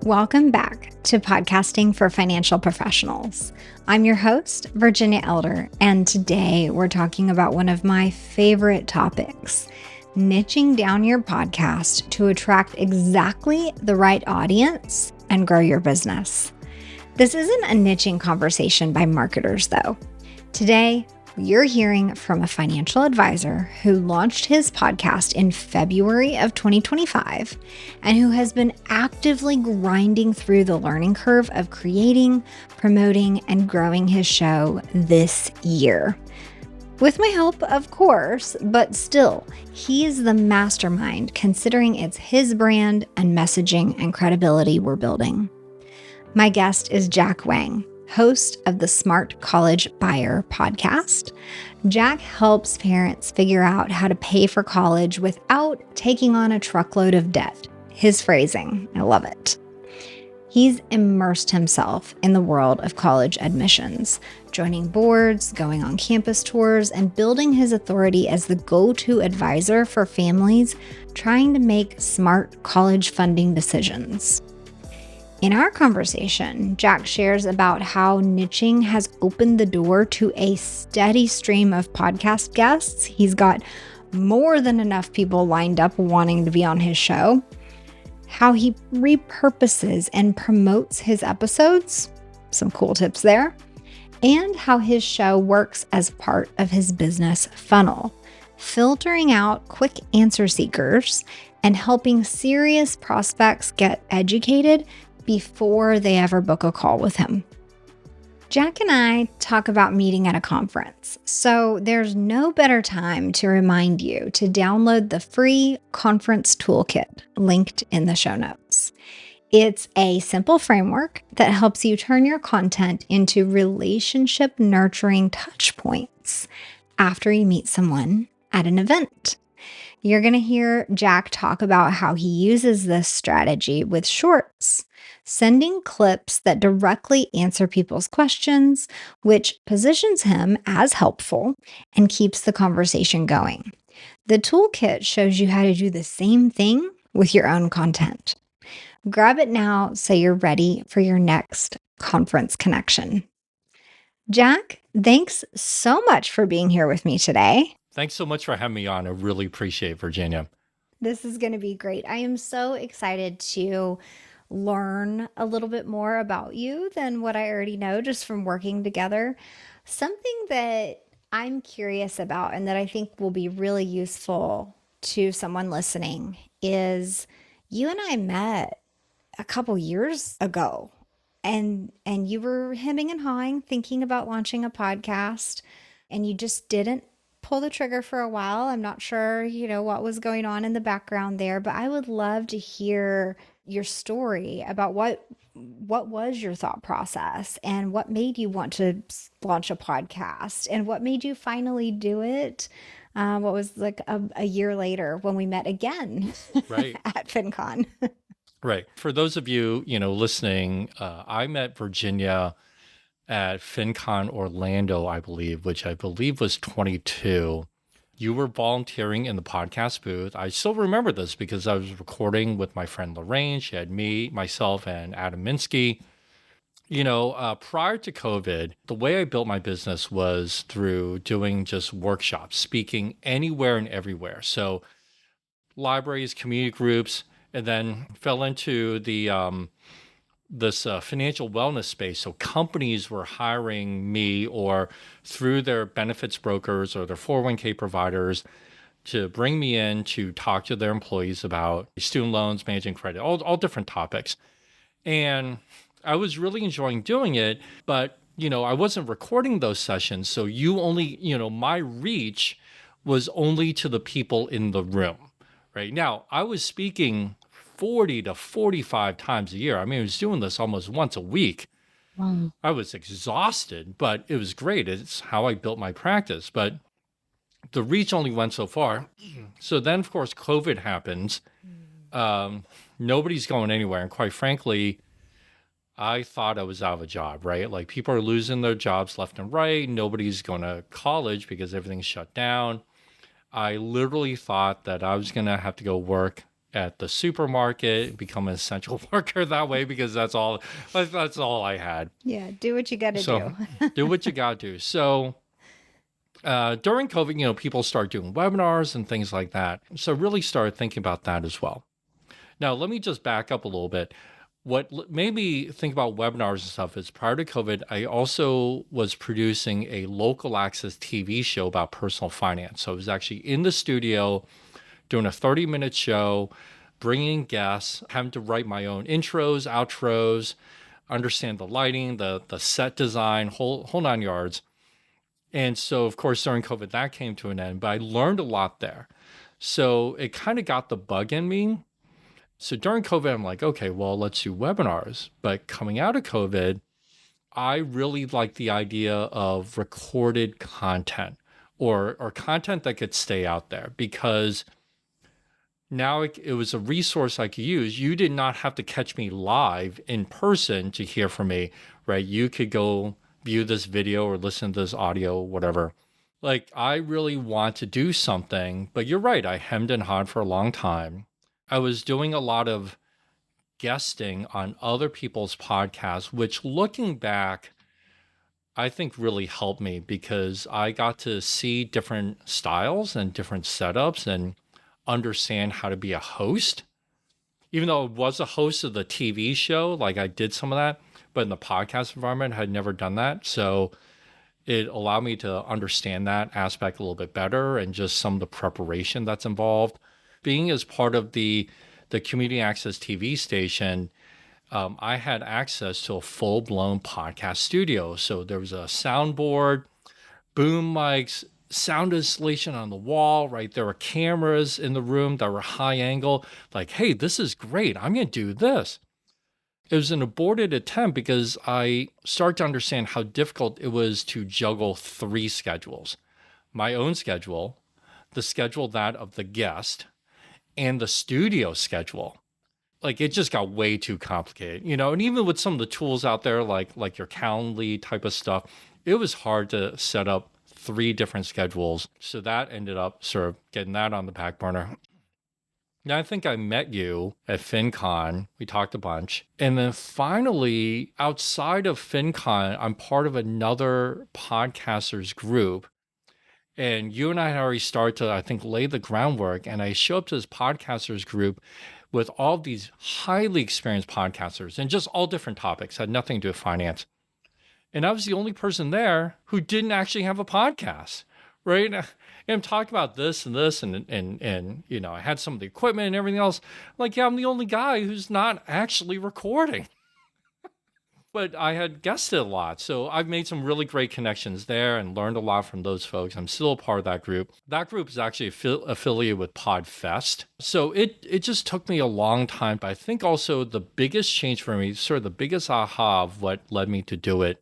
Welcome back to Podcasting for Financial Professionals. I'm your host, Virginia Elder, and today we're talking about one of my favorite topics, niching down your podcast to attract exactly the right audience and grow your business. This isn't a niching conversation by marketers, though. Today, you're hearing from a financial advisor who launched his podcast in February of 2025 and who has been actively grinding through the learning curve of creating, promoting, and growing his show this year. With my help, of course, but still, he is the mastermind considering it's his brand and messaging and credibility we're building. My guest is Jack Wang, host of the Smart College Buyer podcast. Jack helps parents figure out how to pay for college without taking on a truckload of debt. His phrasing, I love it. He's immersed himself in the world of college admissions, joining boards, going on campus tours, and building his authority as the go-to advisor for families trying to make smart college funding decisions. In our conversation, Jack shares about how niching has opened the door to a steady stream of podcast guests. He's got more than enough people lined up wanting to be on his show, how he repurposes and promotes his episodes, some cool tips there, and how his show works as part of his business funnel, filtering out quick answer seekers and helping serious prospects get educated before they ever book a call with him. Jack and I talk about meeting at a conference, so there's no better time to remind you to download the free conference toolkit linked in the show notes. It's a simple framework that helps you turn your content into relationship nurturing touch points after you meet someone at an event. You're going to hear Jack talk about how he uses this strategy with shorts, sending clips that directly answer people's questions, which positions him as helpful and keeps the conversation going. The toolkit shows you how to do the same thing with your own content. Grab it now so you're ready for your next conference connection. Jack, thanks so much for being here with me today. Thanks so much for having me on. I really appreciate it, Virginia. This is going to be great. I am so excited to learn a little bit more about you than what I already know just from working together. Something that I'm curious about and that I think will be really useful to someone listening is you and I met a couple years ago and you were hemming and hawing thinking about launching a podcast and you just didn't pull the trigger for a while. I'm not sure, what was going on in the background there, but I would love to hear your story about what was your thought process and what made you want to launch a podcast and what made you finally do it. What was like a year later when we met again Right. at FinCon. Right. For those of you, listening, I met Virginia at FinCon Orlando, I believe, which I believe was 22. You were volunteering in the podcast booth. I still remember this because I was recording with my friend Lorraine. She had me, myself, and Adam Minsky. Prior to COVID, the way I built my business was through doing just workshops, speaking anywhere and everywhere. So libraries, community groups, and then fell into the this financial wellness space. So companies were hiring me or through their benefits brokers or their 401k providers to bring me in to talk to their employees about student loans, managing credit, all different topics. And I was really enjoying doing it, but, I wasn't recording those sessions. So my reach was only to the people in the room, right? Now, I was speaking 40 to 45 times a year. I mean, I was doing this almost once a week. Wow. I was exhausted, but it was great. It's how I built my practice. But the reach only went so far. So then, of course, COVID happens. Nobody's going anywhere. And quite frankly, I thought I was out of a job, right? Like people are losing their jobs left and right. Nobody's going to college because everything's shut down. I literally thought that I was going to have to go work at the supermarket, become an essential worker that way because that's all I had. Yeah, do what you got to So do. do what you got to do. So during COVID, people start doing webinars and things like that. So really started thinking about that as well. Now, let me just back up a little bit. What made me think about webinars and stuff is prior to COVID, I also was producing a local access TV show about personal finance. So I was actually in the studio doing a 30-minute show, bringing guests, having to write my own intros, outros, understand the lighting, the set design, whole 9 yards. And so, of course, during COVID, that came to an end, but I learned a lot there. So it kind of got the bug in me. So during COVID, I'm like, okay, well, let's do webinars. But coming out of COVID, I really like the idea of recorded content or content that could stay out there because now it was a resource I could use. You did not have to catch me live in person to hear from me, right? You could go view this video or listen to this audio, whatever. Like, I really want to do something, but you're right. I hemmed and hawed for a long time. I was doing a lot of guesting on other people's podcasts, which looking back, I think really helped me because I got to see different styles and different setups and understand how to be a host. Even though I was a host of the TV show, like I did some of that, but in the podcast environment, I had never done that. So it allowed me to understand that aspect a little bit better and just some of the preparation that's involved. Being as part of the community access TV station, I had access to a full-blown podcast studio. So there was a soundboard, boom mics, sound installation on the wall, right? There were cameras in the room that were high angle. Like, hey, this is great. I'm going to do this. It was an aborted attempt because I started to understand how difficult it was to juggle 3 schedules: my own schedule, the schedule that of the guest, and the studio schedule. Like, it just got way too complicated, and even with some of the tools out there, like your Calendly type of stuff, it was hard to set up 3 different schedules. So that ended up sort of getting that on the back burner. Now, I think I met you at FinCon. We talked a bunch. And then finally, outside of FinCon, I'm part of another podcasters group. And you and I had already started to, I think, lay the groundwork. And I show up to this podcasters group with all these highly experienced podcasters and just all different topics, had nothing to do with finance. And I was the only person there who didn't actually have a podcast, right? And I'm talking about this and this, and I had some of the equipment and everything else. Like, yeah, I'm the only guy who's not actually recording. But I had guested a lot. So I've made some really great connections there and learned a lot from those folks. I'm still a part of that group. That group is actually affiliated with PodFest. So it just took me a long time. But I think also the biggest change for me, sort of the biggest aha of what led me to do it,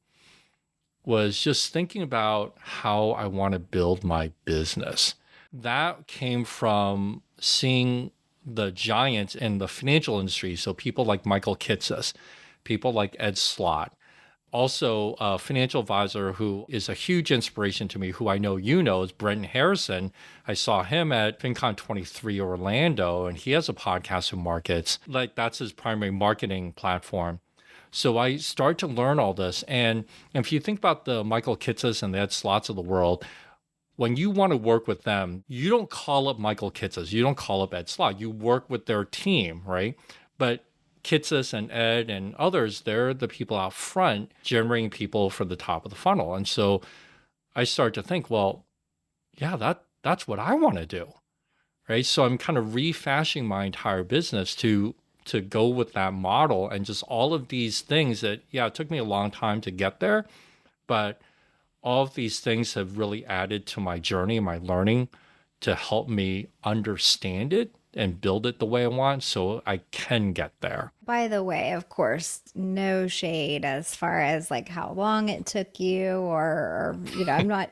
was just thinking about how I want to build my business. That came from seeing the giants in the financial industry. So people like Michael Kitces, people like Ed Slott, also a financial advisor who is a huge inspiration to me, who I know is Brenton Harrison. I saw him at FinCon 23 Orlando, and he has a podcast who markets. Like, that's his primary marketing platform. So I started to learn all this. And if you think about the Michael Kitces and the Ed Slotts of the world, when you want to work with them, you don't call up Michael Kitces, you don't call up Ed Slott, you work with their team, right? But Kitces and Ed and others, they're the people out front generating people for the top of the funnel. And so I started to think, well, yeah, that's what I want to do, right? So I'm kind of refashioning my entire business to go with that model and just all of these things that, yeah, it took me a long time to get there, but all of these things have really added to my journey and my learning to help me understand it and build it the way I want so I can get there. By the way, of course, no shade as far as like how long it took you or I'm not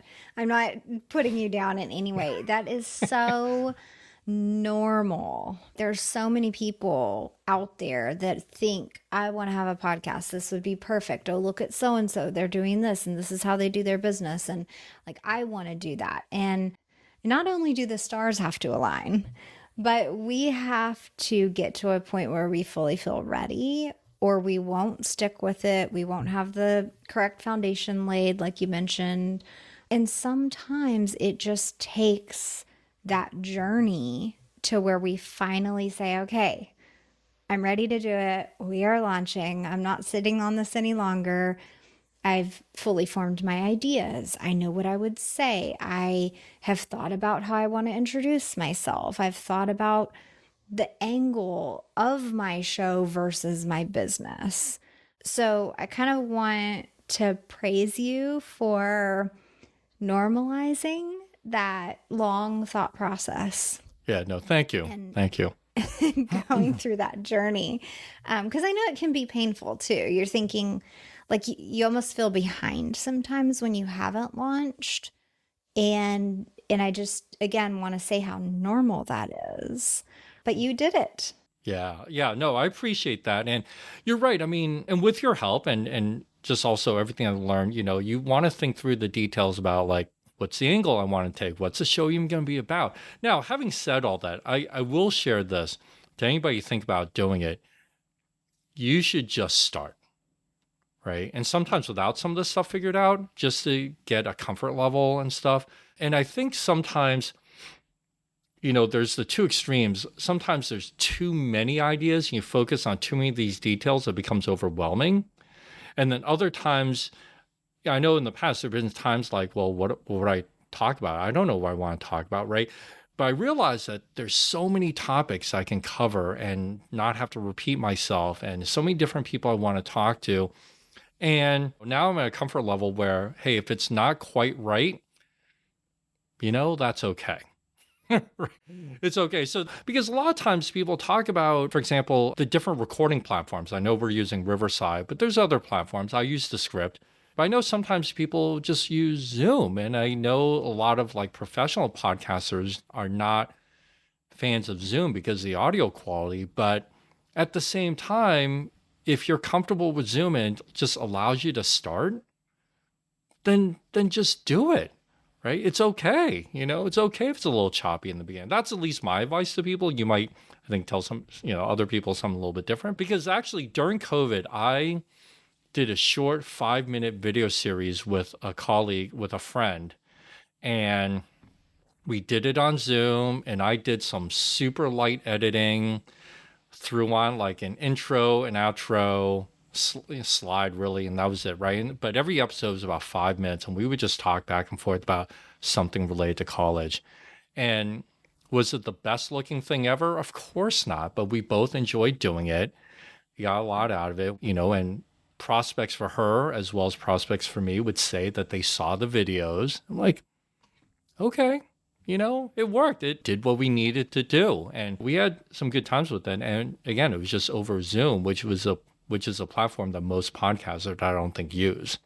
putting you down in any way. That is so normal. There's so many people out there that think, I want to have a podcast. This would be perfect. Oh, look at so and so. They're doing this and this is how they do their business. And like, I want to do that. And not only do the stars have to align, But we have to get to a point where we fully feel ready, or we won't stick with it. We won't have the correct foundation laid, like you mentioned. And sometimes it just takes that journey to where we finally say, okay, I'm ready to do it. We are launching. I'm not sitting on this any longer. I've fully formed my ideas. I know what I would say. I have thought about how I want to introduce myself. I've thought about the angle of my show versus my business. So I kind of want to praise you for normalizing that long thought process Yeah, no, thank you. and Thank you. going through that journey. Because I know it can be painful too. You're thinking, like, you almost feel behind sometimes when you haven't launched. And I just, again, want to say how normal that is. But you did it. Yeah, yeah, no, I appreciate that. And you're right. I mean, and with your help and just also everything I've learned, you want to think through the details about like what's the angle I want to take? What's the show even going to be about? Now, having said all that, I will share this to anybody who think about doing it. You should just start, right? And sometimes without some of this stuff figured out, just to get a comfort level and stuff. And I think sometimes there's the two extremes. Sometimes there's too many ideas and you focus on too many of these details, it becomes overwhelming. And then other times, yeah, I know in the past there have been times like, well, what would I talk about? I don't know what I want to talk about, right? But I realize that there's so many topics I can cover and not have to repeat myself, and so many different people I want to talk to. And now I'm at a comfort level where, hey, if it's not quite right, that's okay. It's okay. So, because a lot of times people talk about, for example, the different recording platforms. I know we're using Riverside, but there's other platforms. I use the script, but I know sometimes people just use Zoom. And I know a lot of like professional podcasters are not fans of Zoom because of the audio quality. But at the same time, if you're comfortable with Zoom and it just allows you to start, then just do it. Right? It's okay. It's okay if it's a little choppy in the beginning. That's at least my advice to people. You might, I think, tell some, other people something a little bit different. Because actually during COVID, I did a short 5-minute video series with a colleague, with a friend. And we did it on Zoom, and I did some super light editing, threw on like an intro and outro slide really, and that was it, right? But every episode was about 5 minutes, and we would just talk back and forth about something related to college. And was it the best looking thing ever? Of course not, but we both enjoyed doing it. We got a lot out of it, and prospects for her as well as prospects for me would say that they saw the videos. I'm like, okay, it worked. It did what we needed to do, and we had some good times with it. And again, it was just over Zoom, which is a platform that most podcasters I don't think use.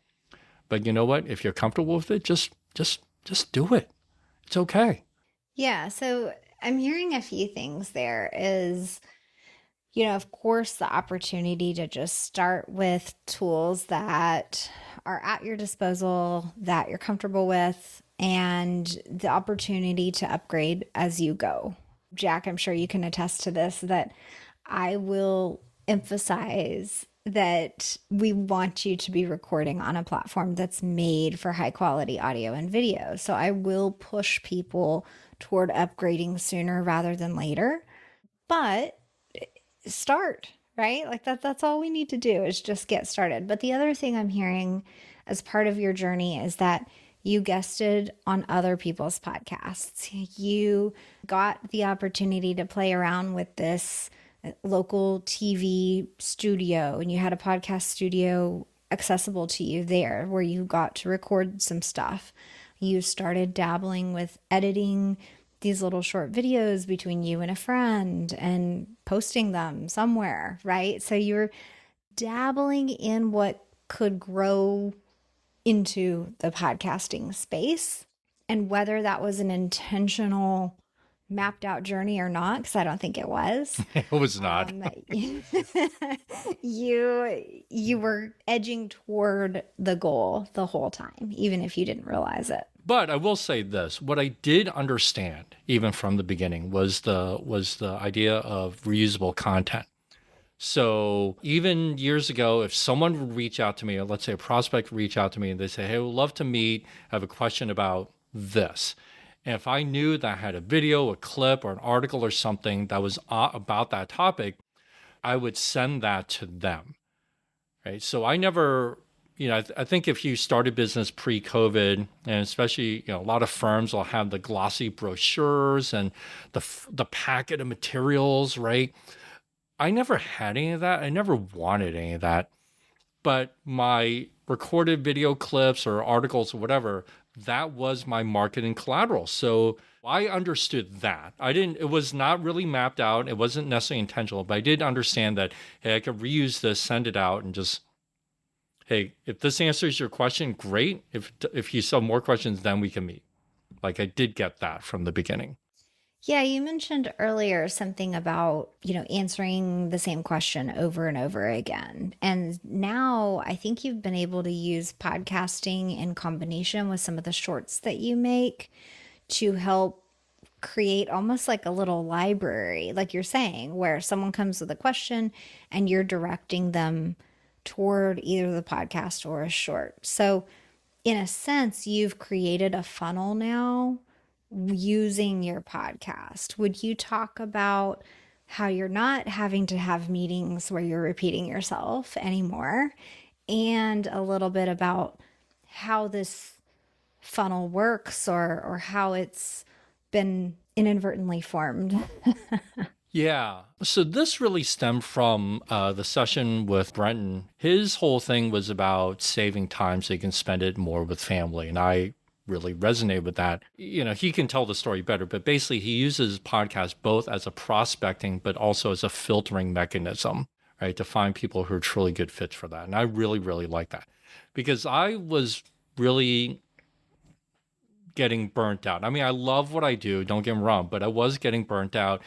But you know what? If you're comfortable with it, just do it. It's okay. Yeah. So I'm hearing a few things there is, of course, the opportunity to just start with tools that are at your disposal, that you're comfortable with, and the opportunity to upgrade as you go. Jack, I'm sure you can attest to this, that I will emphasize that we want you to be recording on a platform that's made for high quality audio and video. So I will push people toward upgrading sooner rather than later. But start, right? Like that's all we need to do is just get started. But the other thing I'm hearing as part of your journey is that you guested on other people's podcasts. You got the opportunity to play around with this local TV studio, and you had a podcast studio accessible to you there where you got to record some stuff. You started dabbling with editing these little short videos between you and a friend and posting them somewhere, right? So you're dabbling in what could grow into the podcasting space. And whether that was an intentional mapped out journey or not, because I don't think it was. It was not. You were edging toward the goal the whole time, even if you didn't realize it. But I will say this, what I did understand even from the beginning was the idea of reusable content. So even years ago, if someone would reach out to me, or let's say a prospect would reach out to me and they say, hey, we'd love to meet, I have a question about this. And if I knew that I had a video, a clip, or an article or something that was about that topic, I would send that to them, right? So I never, I think if you start a business pre-COVID, and especially, a lot of firms will have the glossy brochures and the packet of materials, right? I never had any of that. I never wanted any of that. But my recorded video clips or articles or whatever, that was my marketing collateral. So I understood that. It was not really mapped out. It wasn't necessarily intentional, but I did understand that, hey, I could reuse this, send it out, and just, hey, if this answers your question, great. If you still have more questions, then we can meet. Like, I did get that from the beginning. Yeah, you mentioned earlier something about, answering the same question over and over again. And now I think you've been able to use podcasting in combination with some of the shorts that you make to help create almost like a little library, like you're saying, where someone comes with a question and you're directing them toward either the podcast or a short. So, in a sense, you've created a funnel now using your podcast. Would you talk about how you're not having to have meetings where you're repeating yourself anymore, and a little bit about how this funnel works, or how it's been inadvertently formed? Yeah. So this really stemmed from the session with Brenton. His whole thing was about saving time so he can spend it more with family. And I really resonate with that. He can tell the story better, but basically he uses podcasts both as a prospecting, but also as a filtering mechanism, right? To find people who are truly good fits for that. And I really, really like that because I was really getting burnt out. I mean, I love what I do, don't get me wrong, but I was getting burnt out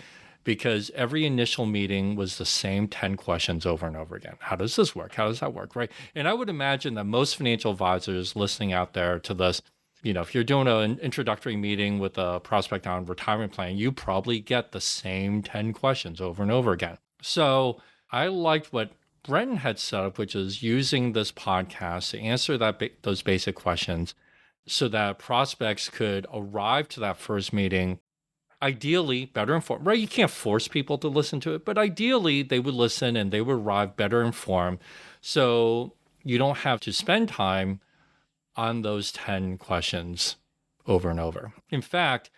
because every initial meeting was the same 10 questions over and over again. How does this work? How does that work? Right. And I would imagine that most financial advisors listening out there to this, if you're doing an introductory meeting with a prospect on retirement plan, you probably get the same 10 questions over and over again. So I liked what Brenton had set up, which is using this podcast to answer those basic questions so that prospects could arrive to that first meeting ideally better informed, right? You can't force people to listen to it, but ideally they would listen and they would arrive better informed. So you don't have to spend time on those 10 questions over and over. In fact,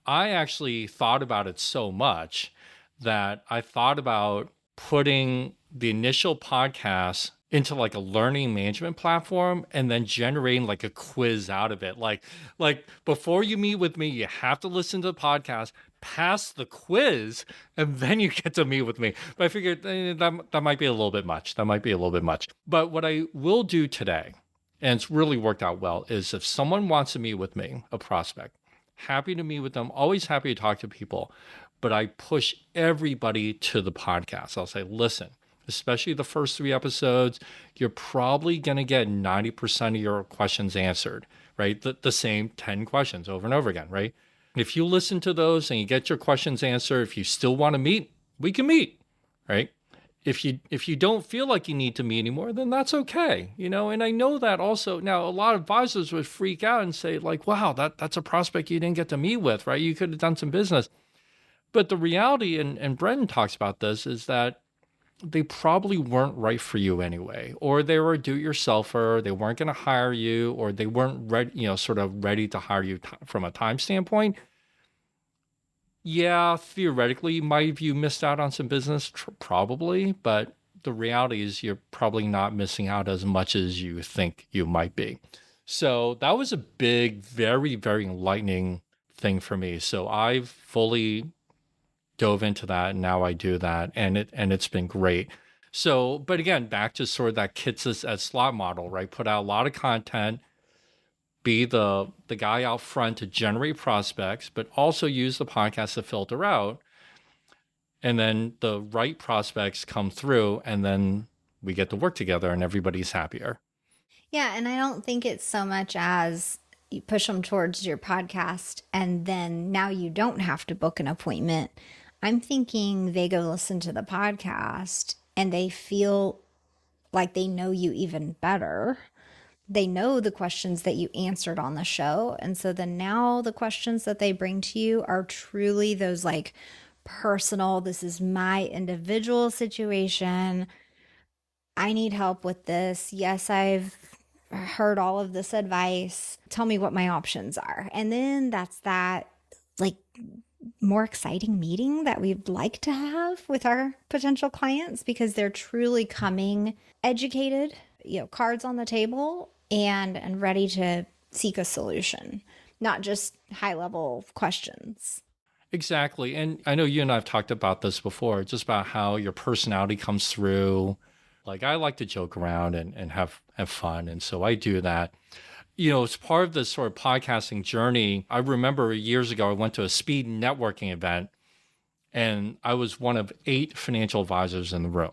I actually thought about it so much that I thought about putting the initial podcast into like a learning management platform and then generating like a quiz out of it. Like before you meet with me, you have to listen to the podcast, pass the quiz, and then you get to meet with me. But I figured that might be a little bit much. That might be a little bit much. But what I will do today, and it's really worked out well, is if someone wants to meet with me, a prospect, happy to meet with them, always happy to talk to people, but I push everybody to the podcast. I'll say, listen, especially the first 3 episodes, you're probably going to get 90% of your questions answered, right? The same 10 questions over and over again, right? If you listen to those and you get your questions answered, if you still want to meet, we can meet, right? If you don't feel like you need to meet anymore, then that's okay, And I know that also now a lot of advisors would freak out and say like, wow, that's a prospect you didn't get to meet with, right? You could have done some business. But the reality, and Brendan talks about this, is that they probably weren't right for you anyway, or they were a do-it-yourselfer, they weren't going to hire you, or they weren't ready, sort of ready to hire you from a time standpoint. Yeah, theoretically, might have you missed out on some business? Probably, but the reality is you're probably not missing out as much as you think you might be. So that was a big, very, very enlightening thing for me. So I've fully dove into that, and now I do that, and it's been great. So, but again, back to sort of that kits as slot model, right? Put out a lot of content, be the guy out front to generate prospects, but also use the podcast to filter out. And then the right prospects come through, and then we get to work together and everybody's happier. Yeah, and I don't think it's so much as you push them towards your podcast, and then now you don't have to book an appointment. I'm thinking they go listen to the podcast and they feel like they know you even better. They know the questions that you answered on the show. And so then now the questions that they bring to you are truly those like personal, this is my individual situation. I need help with this. Yes, I've heard all of this advice. Tell me what my options are. And then that's that like more exciting meeting that we'd like to have with our potential clients because they're truly coming educated, cards on the table and ready to seek a solution, not just high level questions. Exactly. And I know you and I have talked about this before, just about how your personality comes through. Like I like to joke around and have fun. And so I do that. It's part of this sort of podcasting journey. I remember years ago, I went to a speed networking event and I was one of 8 financial advisors in the room.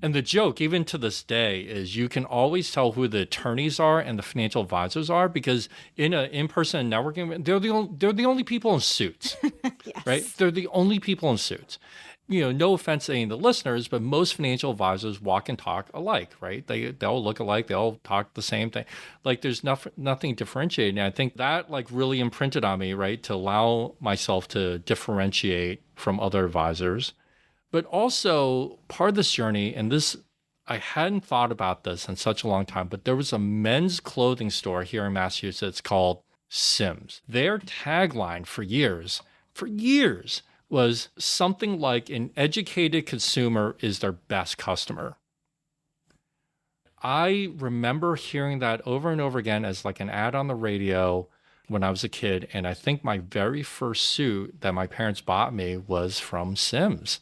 And the joke, even to this day, is you can always tell who the attorneys are and the financial advisors are because in an in-person networking event, they're the only people in suits, Yes. right? They're the only people in suits. No offense to any of the listeners, but most financial advisors walk and talk alike, right? They'll look alike. They all talk the same thing. Like there's nothing differentiating. And I think that like really imprinted on me, right? To allow myself to differentiate from other advisors. But also part of this journey, and this, I hadn't thought about this in such a long time, but there was a men's clothing store here in Massachusetts called Sims. Their tagline for years was something like an educated consumer is their best customer. I remember hearing that over and over again as like an ad on the radio when I was a kid. And I think my very first suit that my parents bought me was from Sims.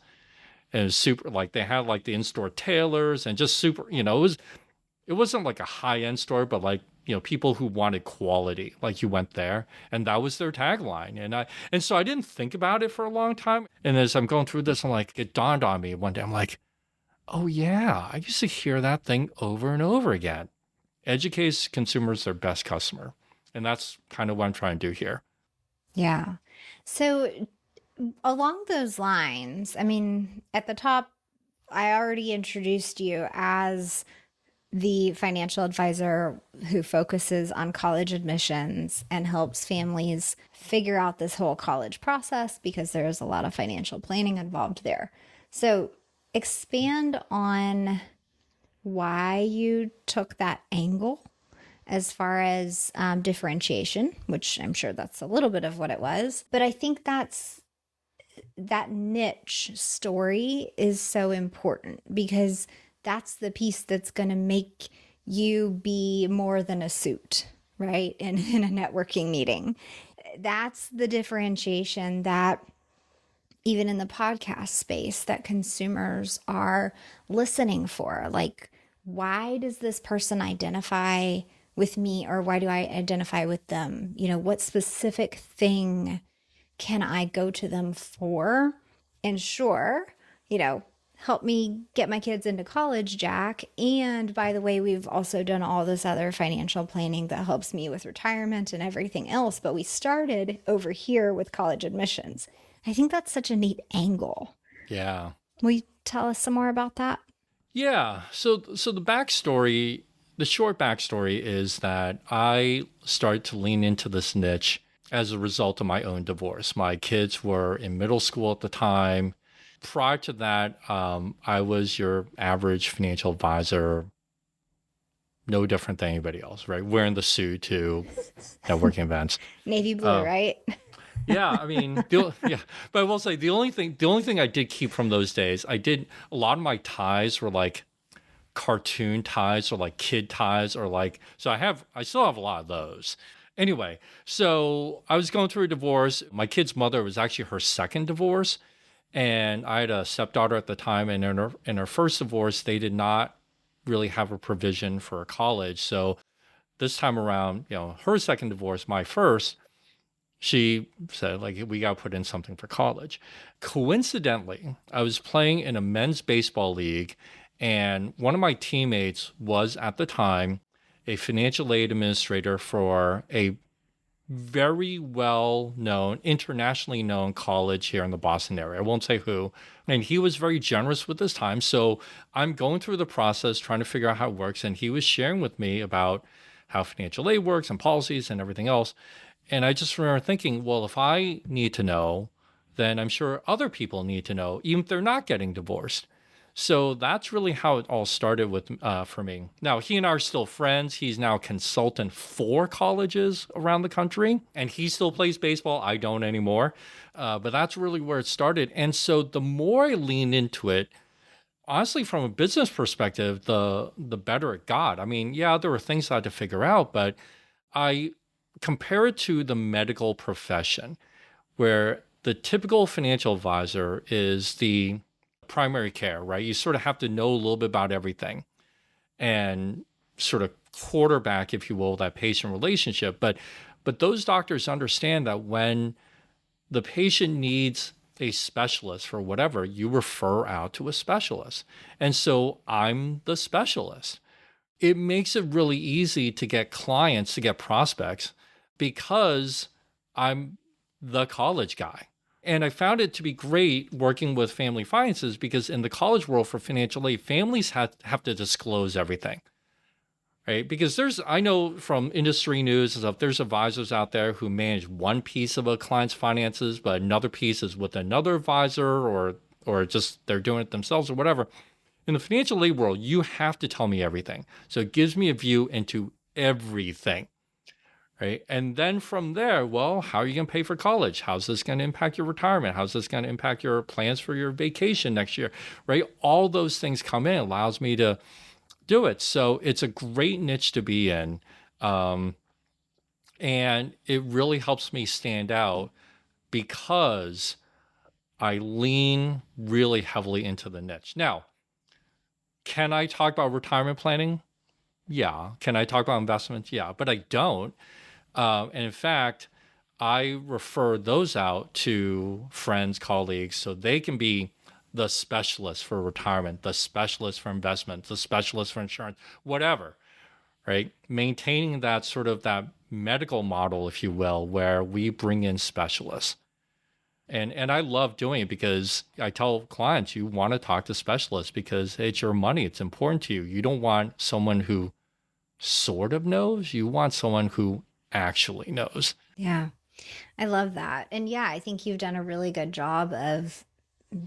And it was super, like they had like the in-store tailors and just super, it wasn't like a high-end store, but like, people who wanted quality, like you went there and that was their tagline. And so I didn't think about it for a long time. And as I'm going through this, I'm like, it dawned on me one day. I'm like, oh yeah, I used to hear that thing over and over again. Educates consumers their best customer. And that's kind of what I'm trying to do here. Yeah. So along those lines, I mean, at the top, I already introduced you as the financial advisor who focuses on college admissions and helps families figure out this whole college process because there's a lot of financial planning involved there. So expand on why you took that angle as far as differentiation, which I'm sure that's a little bit of what it was. But I think that niche story is so important because that's the piece that's going to make you be more than a suit, right? In a networking meeting. That's the differentiation that even in the podcast space that consumers are listening for. Like, why does this person identify with me or why do I identify with them? What specific thing can I go to them for? And sure, help me get my kids into college, Jack. And by the way, we've also done all this other financial planning that helps me with retirement and everything else. But we started over here with college admissions. I think that's such a neat angle. Yeah. Will you tell us some more about that? Yeah. So the backstory, the short backstory is that I started to lean into this niche as a result of my own divorce. My kids were in middle school at the time. Prior to that, I was your average financial advisor, no different than anybody else, right? Wearing the suit to networking events. Navy blue, right? Yeah, I mean, but I will say the only thing I did keep from those days, a lot of my ties were like cartoon ties or like kid ties or like, so I still have a lot of those. Anyway, so I was going through a divorce. My kid's mother was actually her second divorce. And I had a stepdaughter at the time, and in her first divorce, they did not really have a provision for a college. So this time around, her second divorce, my first, she said, like, we got to put in something for college. Coincidentally, I was playing in a men's baseball league, and one of my teammates was at the time a financial aid administrator for a very well known, internationally known college here in the Boston area. I won't say who. And he was very generous with his time. So I'm going through the process, trying to figure out how it works. And he was sharing with me about how financial aid works and policies and everything else. And I just remember thinking, well, if I need to know, then I'm sure other people need to know, even if they're not getting divorced. So that's really how it all started with for me. Now, he and I are still friends. He's now a consultant for colleges around the country, and he still plays baseball. I don't anymore. But that's really where it started. And so the more I lean into it, honestly, from a business perspective, the better it got. I mean, yeah, there were things I had to figure out, but I compare it to the medical profession, where the typical financial advisor is the primary care, right? You sort of have to know a little bit about everything and sort of quarterback, if you will, that patient relationship. But those doctors understand that when the patient needs a specialist for whatever, you refer out to a specialist. And so I'm the specialist. It makes it really easy to get clients, to get prospects, because I'm the college guy. And I found it to be great working with family finances because in the college world for financial aid, families have to disclose everything, right? Because I know from industry news and stuff, there's advisors out there who manage one piece of a client's finances, but another piece is with another advisor or just they're doing it themselves or whatever. In the financial aid world, you have to tell me everything. So it gives me a view into everything. Right. And then from there, well, how are you going to pay for college? How's this going to impact your retirement? How's this going to impact your plans for your vacation next year? Right. All those things come in, allows me to do it. So it's a great niche to be in. And it really helps me stand out because I lean really heavily into the niche. Now, can I talk about retirement planning? Yeah. Can I talk about investments? Yeah, but I don't. And in fact, I refer those out to friends, colleagues, so they can be the specialist for retirement, the specialist for investment, the specialist for insurance, whatever, right? Maintaining that sort of that medical model, if you will, where we bring in specialists. And I love doing it because I tell clients, you want to talk to specialists because it's your money. It's important to you. You don't want someone who sort of knows. You want someone who actually knows. Yeah, I love that. And yeah, I think you've done a really good job of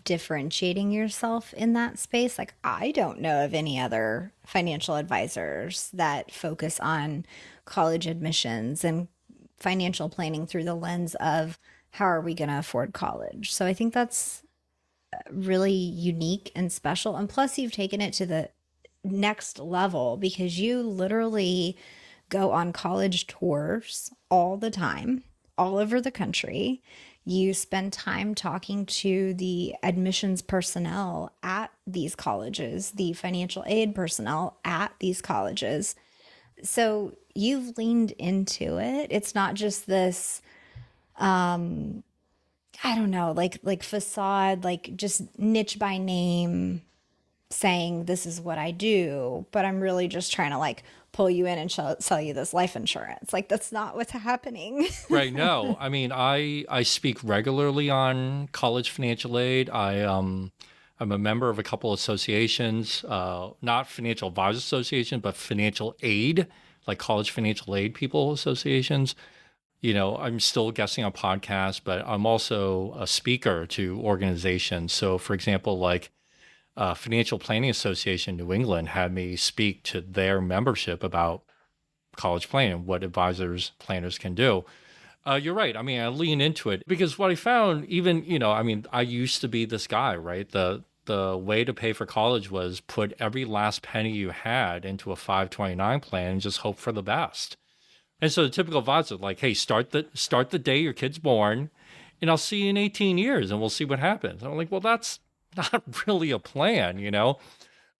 differentiating yourself in that space. Like, I don't know of any other financial advisors that focus on college admissions and financial planning through the lens of how are we going to afford college. So I think that's really unique and special. And plus, you've taken it to the next level because you literally go on college tours all the time, all over the country. You spend time talking to the admissions personnel at these colleges, the financial aid personnel at these colleges. So you've leaned into it. It's not just this, I don't know, like facade, like just niche by name saying this is what I do, but I'm really just trying to like pull you in and sell you this life insurance. Like that's not what's happening. Right. No, I mean, I speak regularly on college financial aid. I'm a member of a couple associations, not financial advisors association, but financial aid, like college financial aid people associations. I'm still guesting on podcasts, but I'm also a speaker to organizations. So for example, like Financial Planning Association New England had me speak to their membership about college planning, what advisors, planners can do. You're right. I mean, I lean into it because what I found, even, I mean, I used to be this guy, right? The way to pay for college was put every last penny you had into a 529 plan and just hope for the best. And so the typical advisor, like, hey, start the day your kid's born, and I'll see you in 18 years, and we'll see what happens. And I'm like, well, that's not really a plan,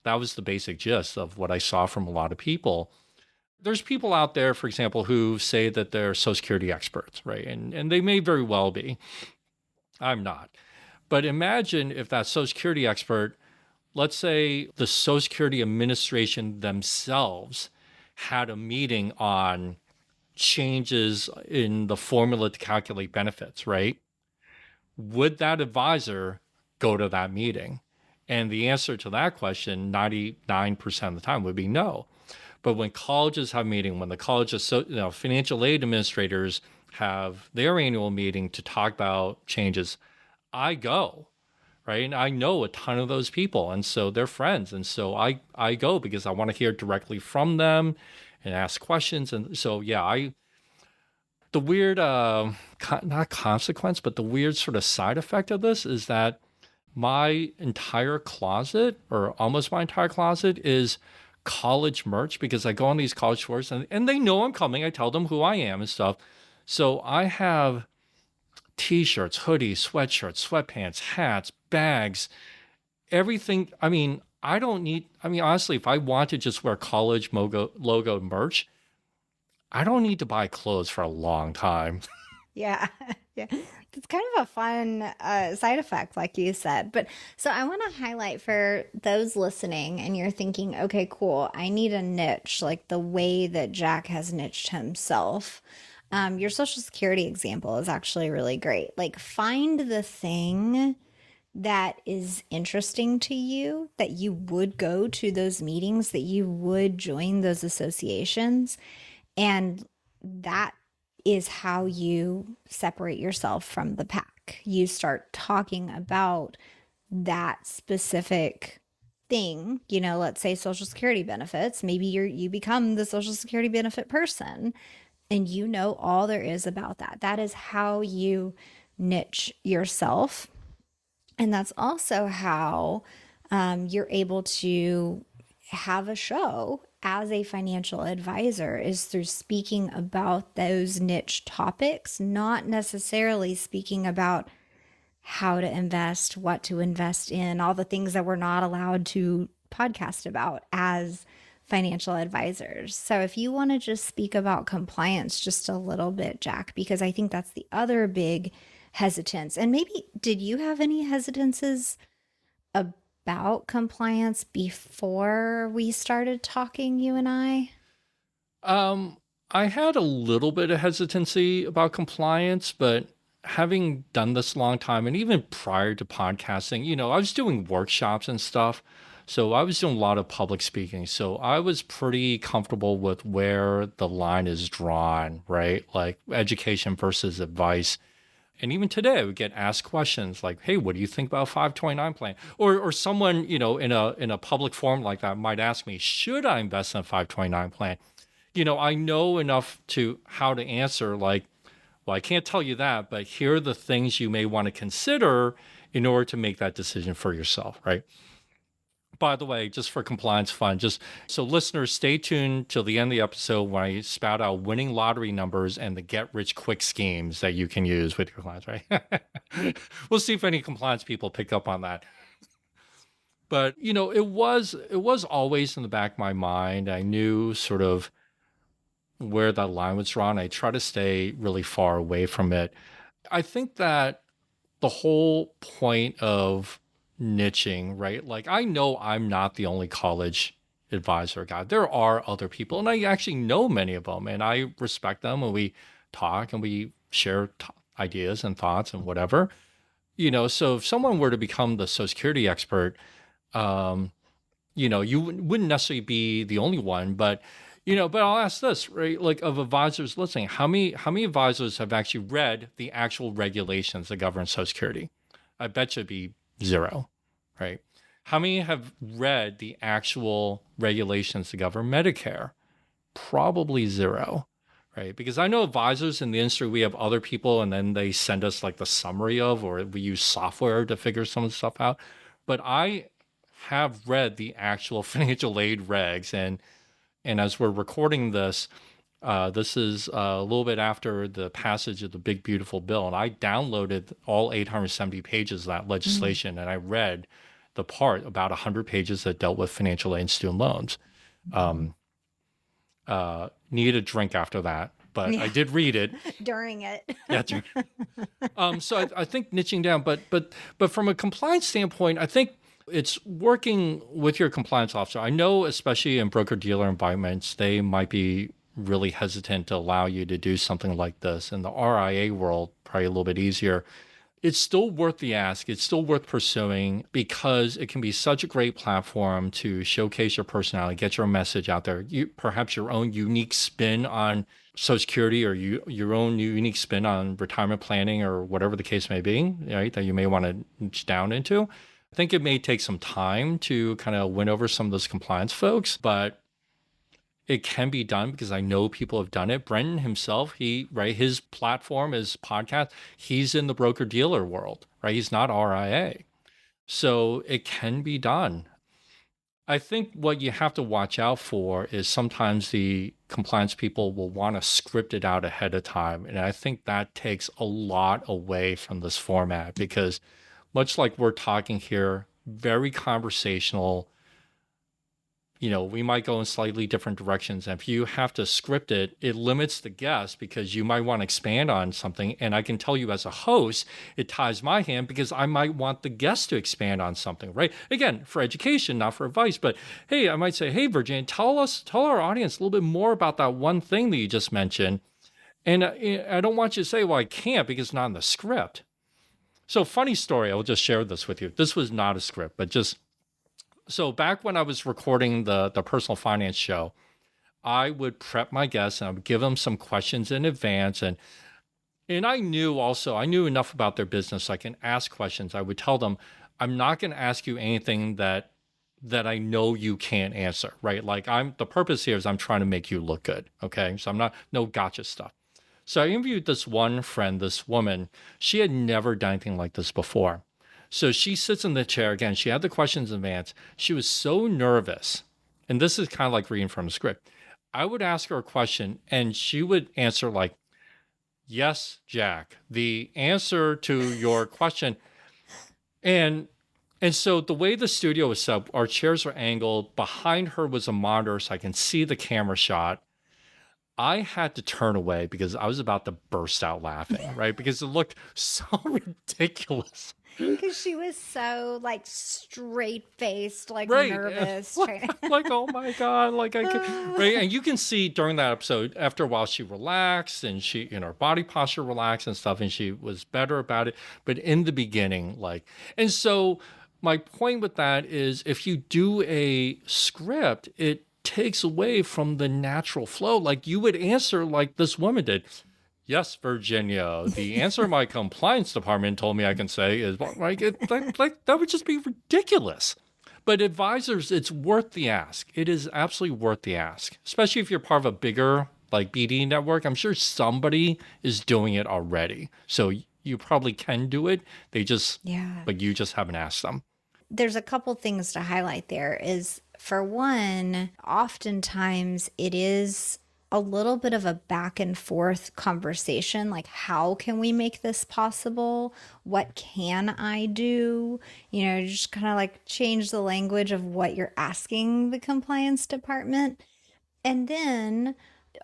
That was the basic gist of what I saw from a lot of people. There's people out there, for example, who say that they're Social Security experts, right? And they may very well be. I'm not. But imagine if that Social Security expert, let's say the Social Security Administration themselves had a meeting on changes in the formula to calculate benefits, right? Would that advisor go to that meeting? And the answer to that question, 99% of the time, would be no. But when colleges have meeting, when the colleges, financial aid administrators have their annual meeting to talk about changes, I go, right? And I know a ton of those people, and so they're friends, and so I go because I want to hear directly from them and ask questions. And so the weird not consequence, but the weird sort of side effect of this is that my entire closet, or almost my entire closet, is college merch, because I go on these college tours and they know I'm coming. I tell them who I am and stuff. So I have t-shirts, hoodies, sweatshirts, sweatpants, hats, bags, everything. I mean, honestly, if I want to just wear college logo merch, I don't need to buy clothes for a long time. Yeah. Yeah. It's kind of a fun side effect, like you said. But so I want to highlight for those listening, and you're thinking, okay, cool, I need a niche, like the way that Jack has niched himself. Your Social Security example is actually really great. Like, find the thing that is interesting to you, that you would go to those meetings, that you would join those associations. And that is how you separate yourself from the pack. You start talking about that specific thing, let's say Social Security benefits. Maybe you become the Social Security benefit person, and all there is about that. That is how you niche yourself. And that's also how you're able to have a show as a financial advisor, is through speaking about those niche topics, not necessarily speaking about how to invest, what to invest in, all the things that we're not allowed to podcast about as financial advisors. So if you want to just speak about compliance just a little bit, Jack, because I think that's the other big hesitance. And maybe, did you have any hesitances about compliance before we started talking, you and I? I had a little bit of hesitancy about compliance, but having done this a long time, and even prior to podcasting, I was doing workshops and stuff. So I was doing a lot of public speaking. So I was pretty comfortable with where the line is drawn, right? Like education versus advice. And even today, I would get asked questions like, "Hey, what do you think about 529 plan?" Or someone, in a public forum like that might ask me, "Should I invest in a 529 plan?" I know enough to how to answer, like, "Well, I can't tell you that, but here are the things you may want to consider in order to make that decision for yourself," right? By the way, just for compliance fun, just so listeners, stay tuned till the end of the episode when I spout out winning lottery numbers and the get rich quick schemes that you can use with your clients, right? We'll see if any compliance people pick up on that. But, it was always in the back of my mind. I knew sort of where that line was drawn. I try to stay really far away from it. I think that the whole point of niching, right? Like, I know I'm not the only college advisor guy. There are other people, and I actually know many of them, and I respect them, and we talk and we share ideas and thoughts and whatever. So if someone were to become the Social Security expert, you wouldn't necessarily be the only one, but but I'll ask this, right? Like, of advisors listening, how many advisors have actually read the actual regulations that govern Social Security? I bet you it'd be zero, right? How many have read the actual regulations that govern Medicare? Probably zero, right? Because I know advisors in the industry, we have other people, and then they send us like the summary of, or we use software to figure some of the stuff out. But I have read the actual financial aid regs, and as we're recording this, this is a little bit after the passage of the Big Beautiful Bill, and I downloaded all 870 pages of that legislation, and I read the part about 100 pages that dealt with financial aid and student loans. Needed a drink after that, but I did read it during it. Yeah. So I think niching down, but from a compliance standpoint, I think it's working with your compliance officer. I know, especially in broker-dealer environments, they might be really hesitant to allow you to do something like this. In the RIA world, probably a little bit easier. It's still worth the ask. It's still worth pursuing because it can be such a great platform to showcase your personality, get your message out there. Perhaps your own unique spin on Social Security, or your own unique spin on retirement planning, or whatever the case may be, right? That you may want to niche down into. I think it may take some time to kind of win over some of those compliance folks, but it can be done because I know people have done it. Brendan himself, his platform, his podcast, he's in the broker dealer world, right? He's not RIA. So it can be done. I think what you have to watch out for is sometimes the compliance people will want to script it out ahead of time. And I think that takes a lot away from this format because, much like we're talking here, very conversational. We might go in slightly different directions. And if you have to script it, it limits the guest because you might want to expand on something. And I can tell you as a host, it ties my hand because I might want the guest to expand on something, right? Again, for education, not for advice. But hey, I might say, hey, Virginia, tell our audience a little bit more about that one thing that you just mentioned. And I don't want you to say, well, I can't because it's not in the script. So funny story, I'll just share this with you. This was not a script, but just so back when I was recording the personal finance show, I would prep my guests and I would give them some questions in advance. And I knew enough about their business so I can ask questions. I would tell them, I'm not going to ask you anything that I know you can't answer, right? Like the purpose here is I'm trying to make you look good. Okay. So I'm not, no gotcha stuff. So I interviewed this one friend, this woman. She had never done anything like this before. So she sits in the chair again. She had the questions in advance. She was so nervous. And this is kind of like reading from a script. I would ask her a question and she would answer like, yes, Jack, the answer to your question. And so the way the studio was set up, our chairs were angled. Behind her was a monitor so I can see the camera shot. I had to turn away because I was about to burst out laughing, right? Because it looked so ridiculous. Because she was so like straight faced, like right. nervous. like, oh my God. Like I could, right. And you can see during that episode, after a while, she relaxed and her body posture relaxed and stuff. And she was better about it. But in the beginning, and so my point with that is if you do a script, it takes away from the natural flow. Like you would answer like this woman did. Yes, Virginia. The answer my compliance department told me I can say is like that would just be ridiculous. But advisors, it's worth the ask. It is absolutely worth the ask, especially if you're part of a bigger like BD network. I'm sure somebody is doing it already, so you probably can do it. But you just haven't asked them. There's a couple things to highlight there. Is for one, oftentimes it is a little bit of a back and forth conversation. Like, how can we make this possible? What can I do? Just kind of like change the language of what you're asking the compliance department. And then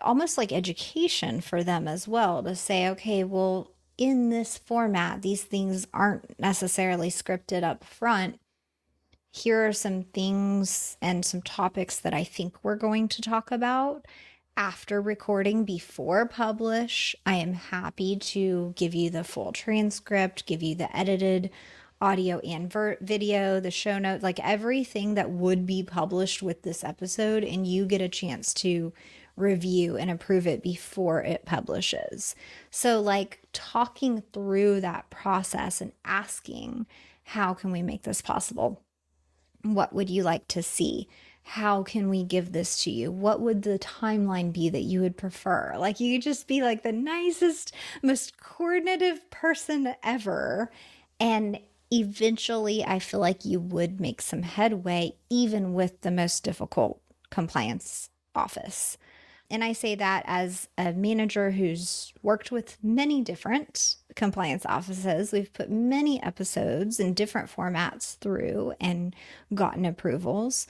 almost like education for them as well to say, okay, well, in this format, these things aren't necessarily scripted up front. Here are some things and some topics that I think we're going to talk about after recording before publish. I am happy to give you the full transcript, give you the edited audio and video, the show notes, like everything that would be published with this episode, and you get a chance to review and approve it before it publishes. So like talking through that process and asking, how can we make this possible? What would you like to see? How can we give this to you? What would the timeline be that you would prefer? Like you could just be like the nicest, most coordinative person ever. And eventually I feel like you would make some headway even with the most difficult compliance office. And I say that as a manager who's worked with many different compliance offices. We've put many episodes in different formats through and gotten approvals.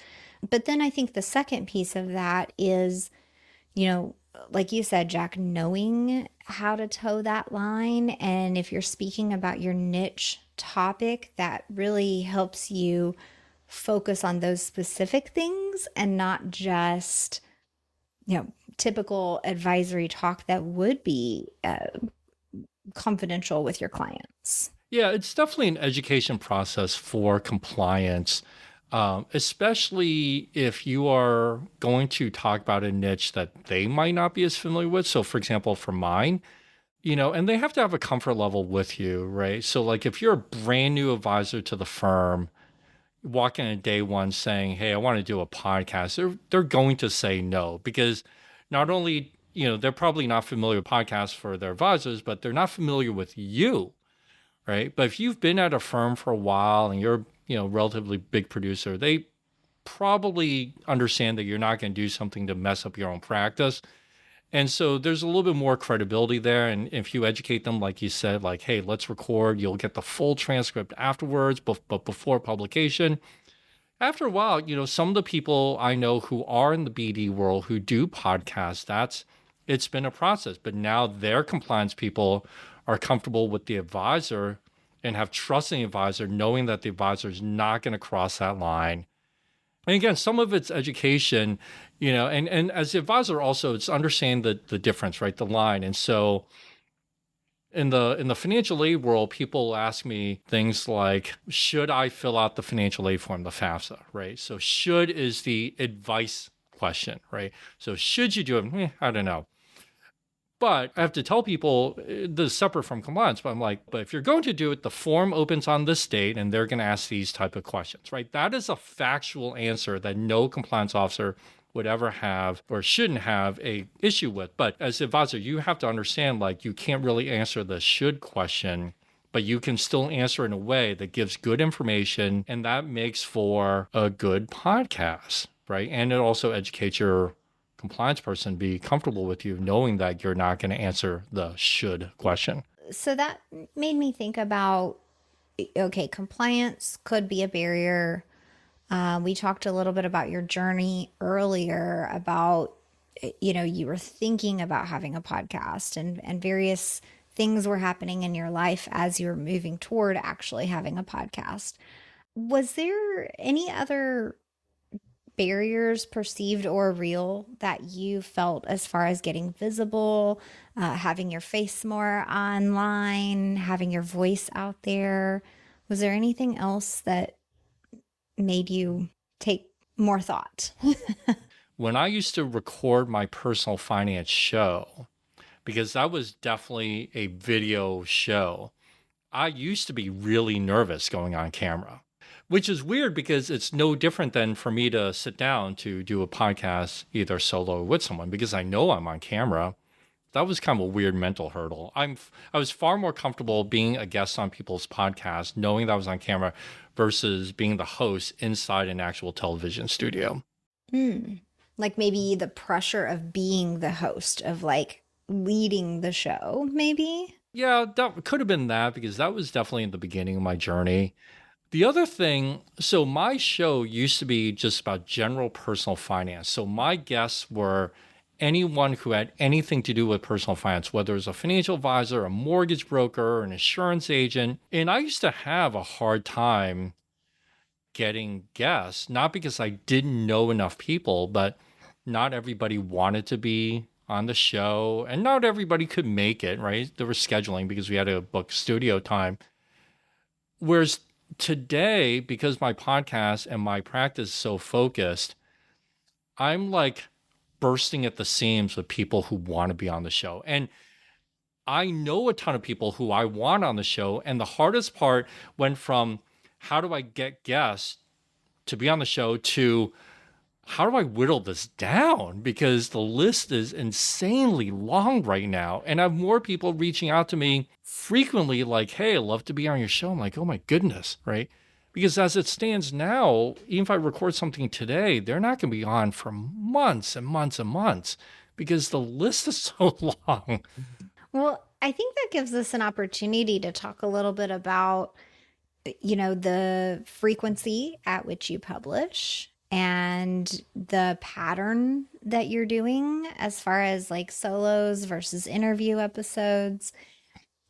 But then I think the second piece of that is, like you said, Jack, knowing how to toe that line. And if you're speaking about your niche topic, that really helps you focus on those specific things and not just typical advisory talk that would be confidential with your clients. Yeah, it's definitely an education process for compliance, especially if you are going to talk about a niche that they might not be as familiar with. So, for example, for mine, and they have to have a comfort level with you, right? So, like, if you're a brand new advisor to the firm, walking in day one saying, "Hey, I want to do a podcast," they're going to say no because not only they're probably not familiar with podcasts for their advisors, but they're not familiar with you, right? But if you've been at a firm for a while and you're relatively big producer, they probably understand that you're not going to do something to mess up your own practice. And so there's a little bit more credibility there. And if you educate them, like you said, like, hey, let's record, you'll get the full transcript afterwards, but before publication. After a while, some of the people I know who are in the BD world who do podcasts, it's been a process. But now their compliance people are comfortable with the advisor and have trust in the advisor, knowing that the advisor is not going to cross that line. And again, some of it's education, and as the advisor also, it's understanding the difference, right? The line. And so in the financial aid world, people ask me things like, should I fill out the financial aid form, the FAFSA, right? So should is the advice question, right? So should you do it? I don't know. But I have to tell people this is separate from compliance. But I'm like, but if you're going to do it, the form opens on this date and they're going to ask these type of questions, right? That is a factual answer that no compliance officer would ever have or shouldn't have a issue with. But as an advisor, you have to understand, like, you can't really answer the should question, but you can still answer in a way that gives good information and that makes for a good podcast, right? And it also educates your compliance person be comfortable with you knowing that you're not going to answer the should question. So that made me think about, okay, compliance could be a barrier. We talked a little bit about your journey earlier about, you were thinking about having a podcast and various things were happening in your life as you were moving toward actually having a podcast. Was there any other barriers, perceived or real, that you felt as far as getting visible, having your face more online, having your voice out there? Was there anything else that made you take more thought? When I used to record my personal finance show, because that was definitely a video show, I used to be really nervous going on camera, which is weird because it's no different than for me to sit down to do a podcast, either solo or with someone, because I know I'm on camera. That was kind of a weird mental hurdle. I was far more comfortable being a guest on people's podcasts, knowing that I was on camera versus being the host inside an actual television studio. Like maybe the pressure of being the host, of like leading the show, maybe? Yeah, that could have been that because that was definitely in the beginning of my journey. The other thing, so my show used to be just about general personal finance. So my guests were anyone who had anything to do with personal finance, whether it was a financial advisor, a mortgage broker, an insurance agent. And I used to have a hard time getting guests, not because I didn't know enough people, but not everybody wanted to be on the show and not everybody could make it, right? There was scheduling because we had to book studio time. Whereas today, because my podcast and my practice is so focused, I'm like bursting at the seams with people who want to be on the show. And I know a ton of people who I want on the show. And the hardest part went from how do I get guests to be on the show to how do I whittle this down? Because the list is insanely long right now. And I have more people reaching out to me frequently like, hey, I'd love to be on your show. I'm like, oh my goodness, right? Because as it stands now, even if I record something today, they're not going to be on for months and months and months because the list is so long. Well, I think that gives us an opportunity to talk a little bit about, the frequency at which you publish and the pattern that you're doing as far as like solos versus interview episodes,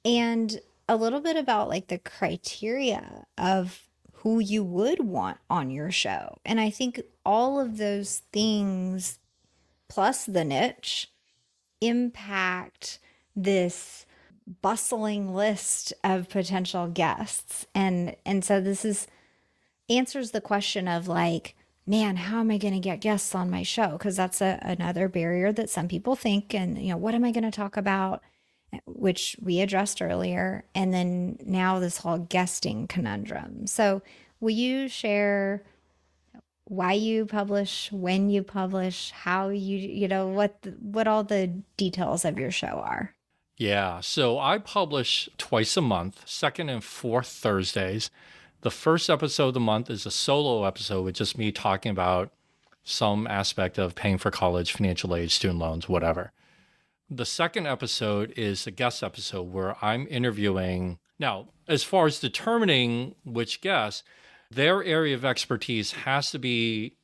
and a little bit about like the criteria of who you would want on your show. And I think all of those things plus the niche impact this bustling list of potential guests? And so this is answers the question of like, man, how am I going to get guests on my show? Because that's another barrier that some people think. And, what am I going to talk about? Which we addressed earlier. And then now this whole guesting conundrum. So, will you share why you publish, when you publish, how what all the details of your show are? Yeah, so I publish twice a month, second and fourth Thursdays. The first episode of the month is a solo episode with just me talking about some aspect of paying for college, financial aid, student loans, whatever. The second episode is a guest episode where I'm interviewing. Now, as far as determining which guest, their area of expertise has to be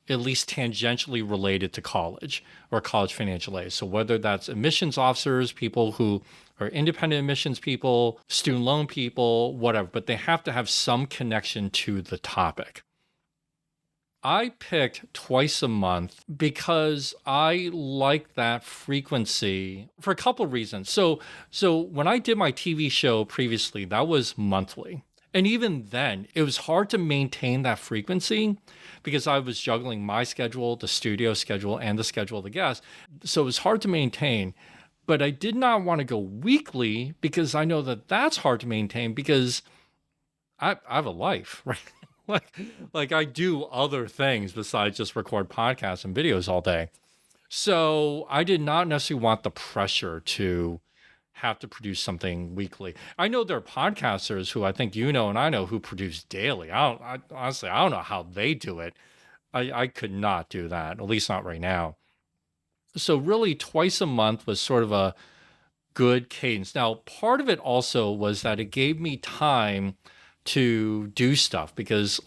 at least tangentially related to college or college financial aid. So whether that's admissions officers, people who are independent admissions people, student loan people, whatever, but they have to have some connection to the topic. I picked twice a month because I like that frequency for a couple of reasons. So when I did my TV show previously, that was monthly. And even then, it was hard to maintain that frequency because I was juggling my schedule, the studio schedule, and the schedule of the guests. So it was hard to maintain. But I did not want to go weekly because I know that that's hard to maintain because I have a life, right? like I do other things besides just record podcasts and videos all day. So I did not necessarily want the pressure to have to produce something weekly. I know there are podcasters who I think you know and I know who produce daily. Honestly, I don't know how they do it. I could not do that, at least not right now. So really twice a month was sort of a good cadence. Now, part of it also was that it gave me time to do stuff because,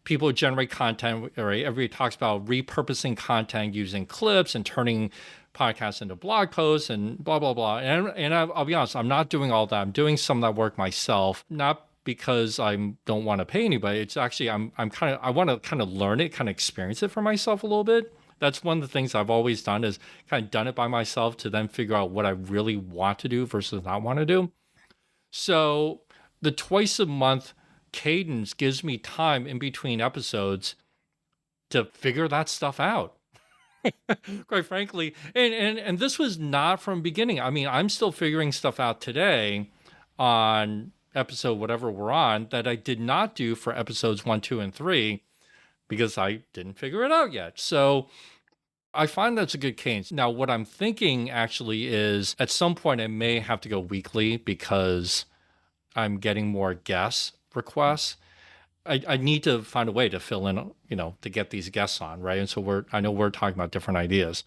people generate content, right? Everybody talks about repurposing content using clips and turning podcasts into blog posts and blah, blah, blah. And I'll be honest, I'm not doing all that. I'm doing some of that work myself, not because I don't want to pay anybody. It's actually, I want to kind of learn it, kind of experience it for myself a little bit. That's one of the things I've always done is kind of done it by myself to then figure out what I really want to do versus not want to do. So the twice a month cadence gives me time in between episodes to figure that stuff out. Quite frankly, and this was not from beginning. I mean, I'm still figuring stuff out today on episode whatever we're on that I did not do for episodes 1, 2, and 3 because I didn't figure it out yet. So I find that's a good cadence. Now, what I'm thinking actually is at some point I may have to go weekly because I'm getting more guest requests. I need to find a way to fill in, to get these guests on, right? And so I know we're talking about different ideas.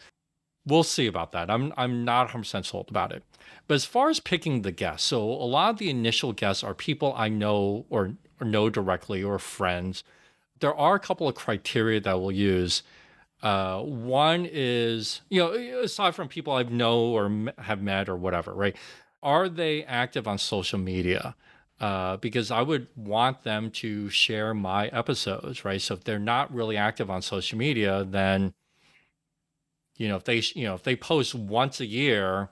We'll see about that. I'm not 100% sold about it. But as far as picking the guests, so a lot of the initial guests are people I know or know directly or friends. There are a couple of criteria that we'll use. One is, aside from people I know or have met or whatever, right? Are they active on social media? Because I would want them to share my episodes, right? So if they're not really active on social media, then, if they post once a year,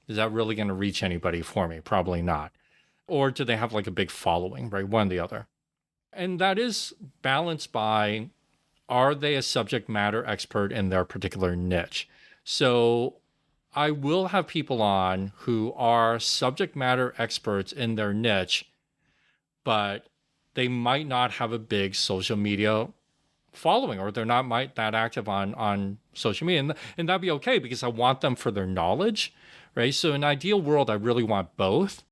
is that really going to reach anybody for me? Probably not. Or do they have like a big following, right? One or the other. And that is balanced by, are they a subject matter expert in their particular niche? So I will have people on who are subject matter experts in their niche, but they might not have a big social media following, or they're not that active on social media. And that'd be okay because I want them for their knowledge, right? So in an ideal world, I really want both.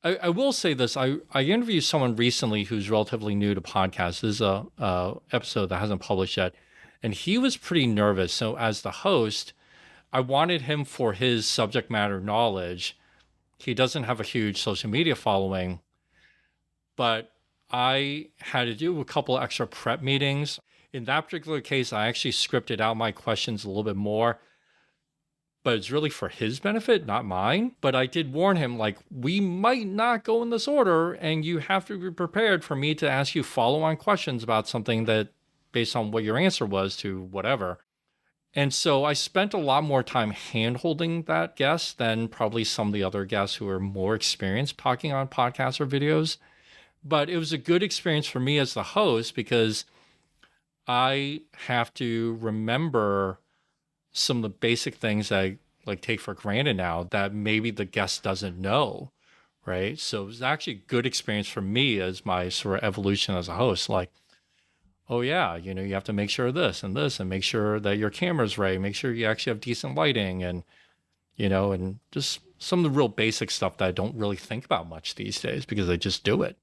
I will say this. I interviewed someone recently who's relatively new to podcasts. This is a episode that hasn't published yet. And he was pretty nervous. So as the host, I wanted him for his subject matter knowledge. He doesn't have a huge social media following, but I had to do a couple of extra prep meetings. In that particular case, I actually scripted out my questions a little bit more, but it's really for his benefit, not mine. But I did warn him, like, we might not go in this order, and you have to be prepared for me to ask you follow-on questions about something that, based on what your answer was to whatever. And so I spent a lot more time hand-holding that guest than probably some of the other guests who are more experienced talking on podcasts or videos. But it was a good experience for me as the host because I have to remember some of the basic things I like take for granted now that maybe the guest doesn't know, right? So it was actually a good experience for me as my sort of evolution as a host. Like, oh yeah, you have to make sure of this and make sure that your camera's right, make sure you actually have decent lighting and and just some of the real basic stuff that I don't really think about much these days because I just do it.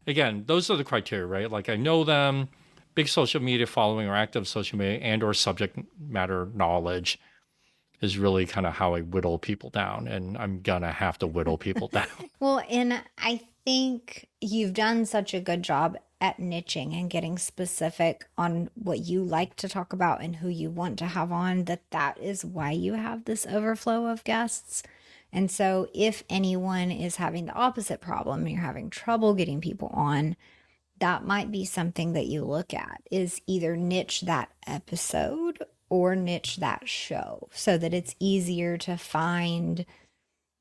Again, those are the criteria, right? Like I know them, big social media following or active social media and or subject matter knowledge is really kind of how I whittle people down. And I'm gonna have to whittle people down. Well, and I think you've done such a good job at niching and getting specific on what you like to talk about and who you want to have on, that is why you have this overflow of guests. And so if anyone is having the opposite problem, you're having trouble getting people on, that might be something that you look at is either niche that episode or niche that show so that it's easier to find,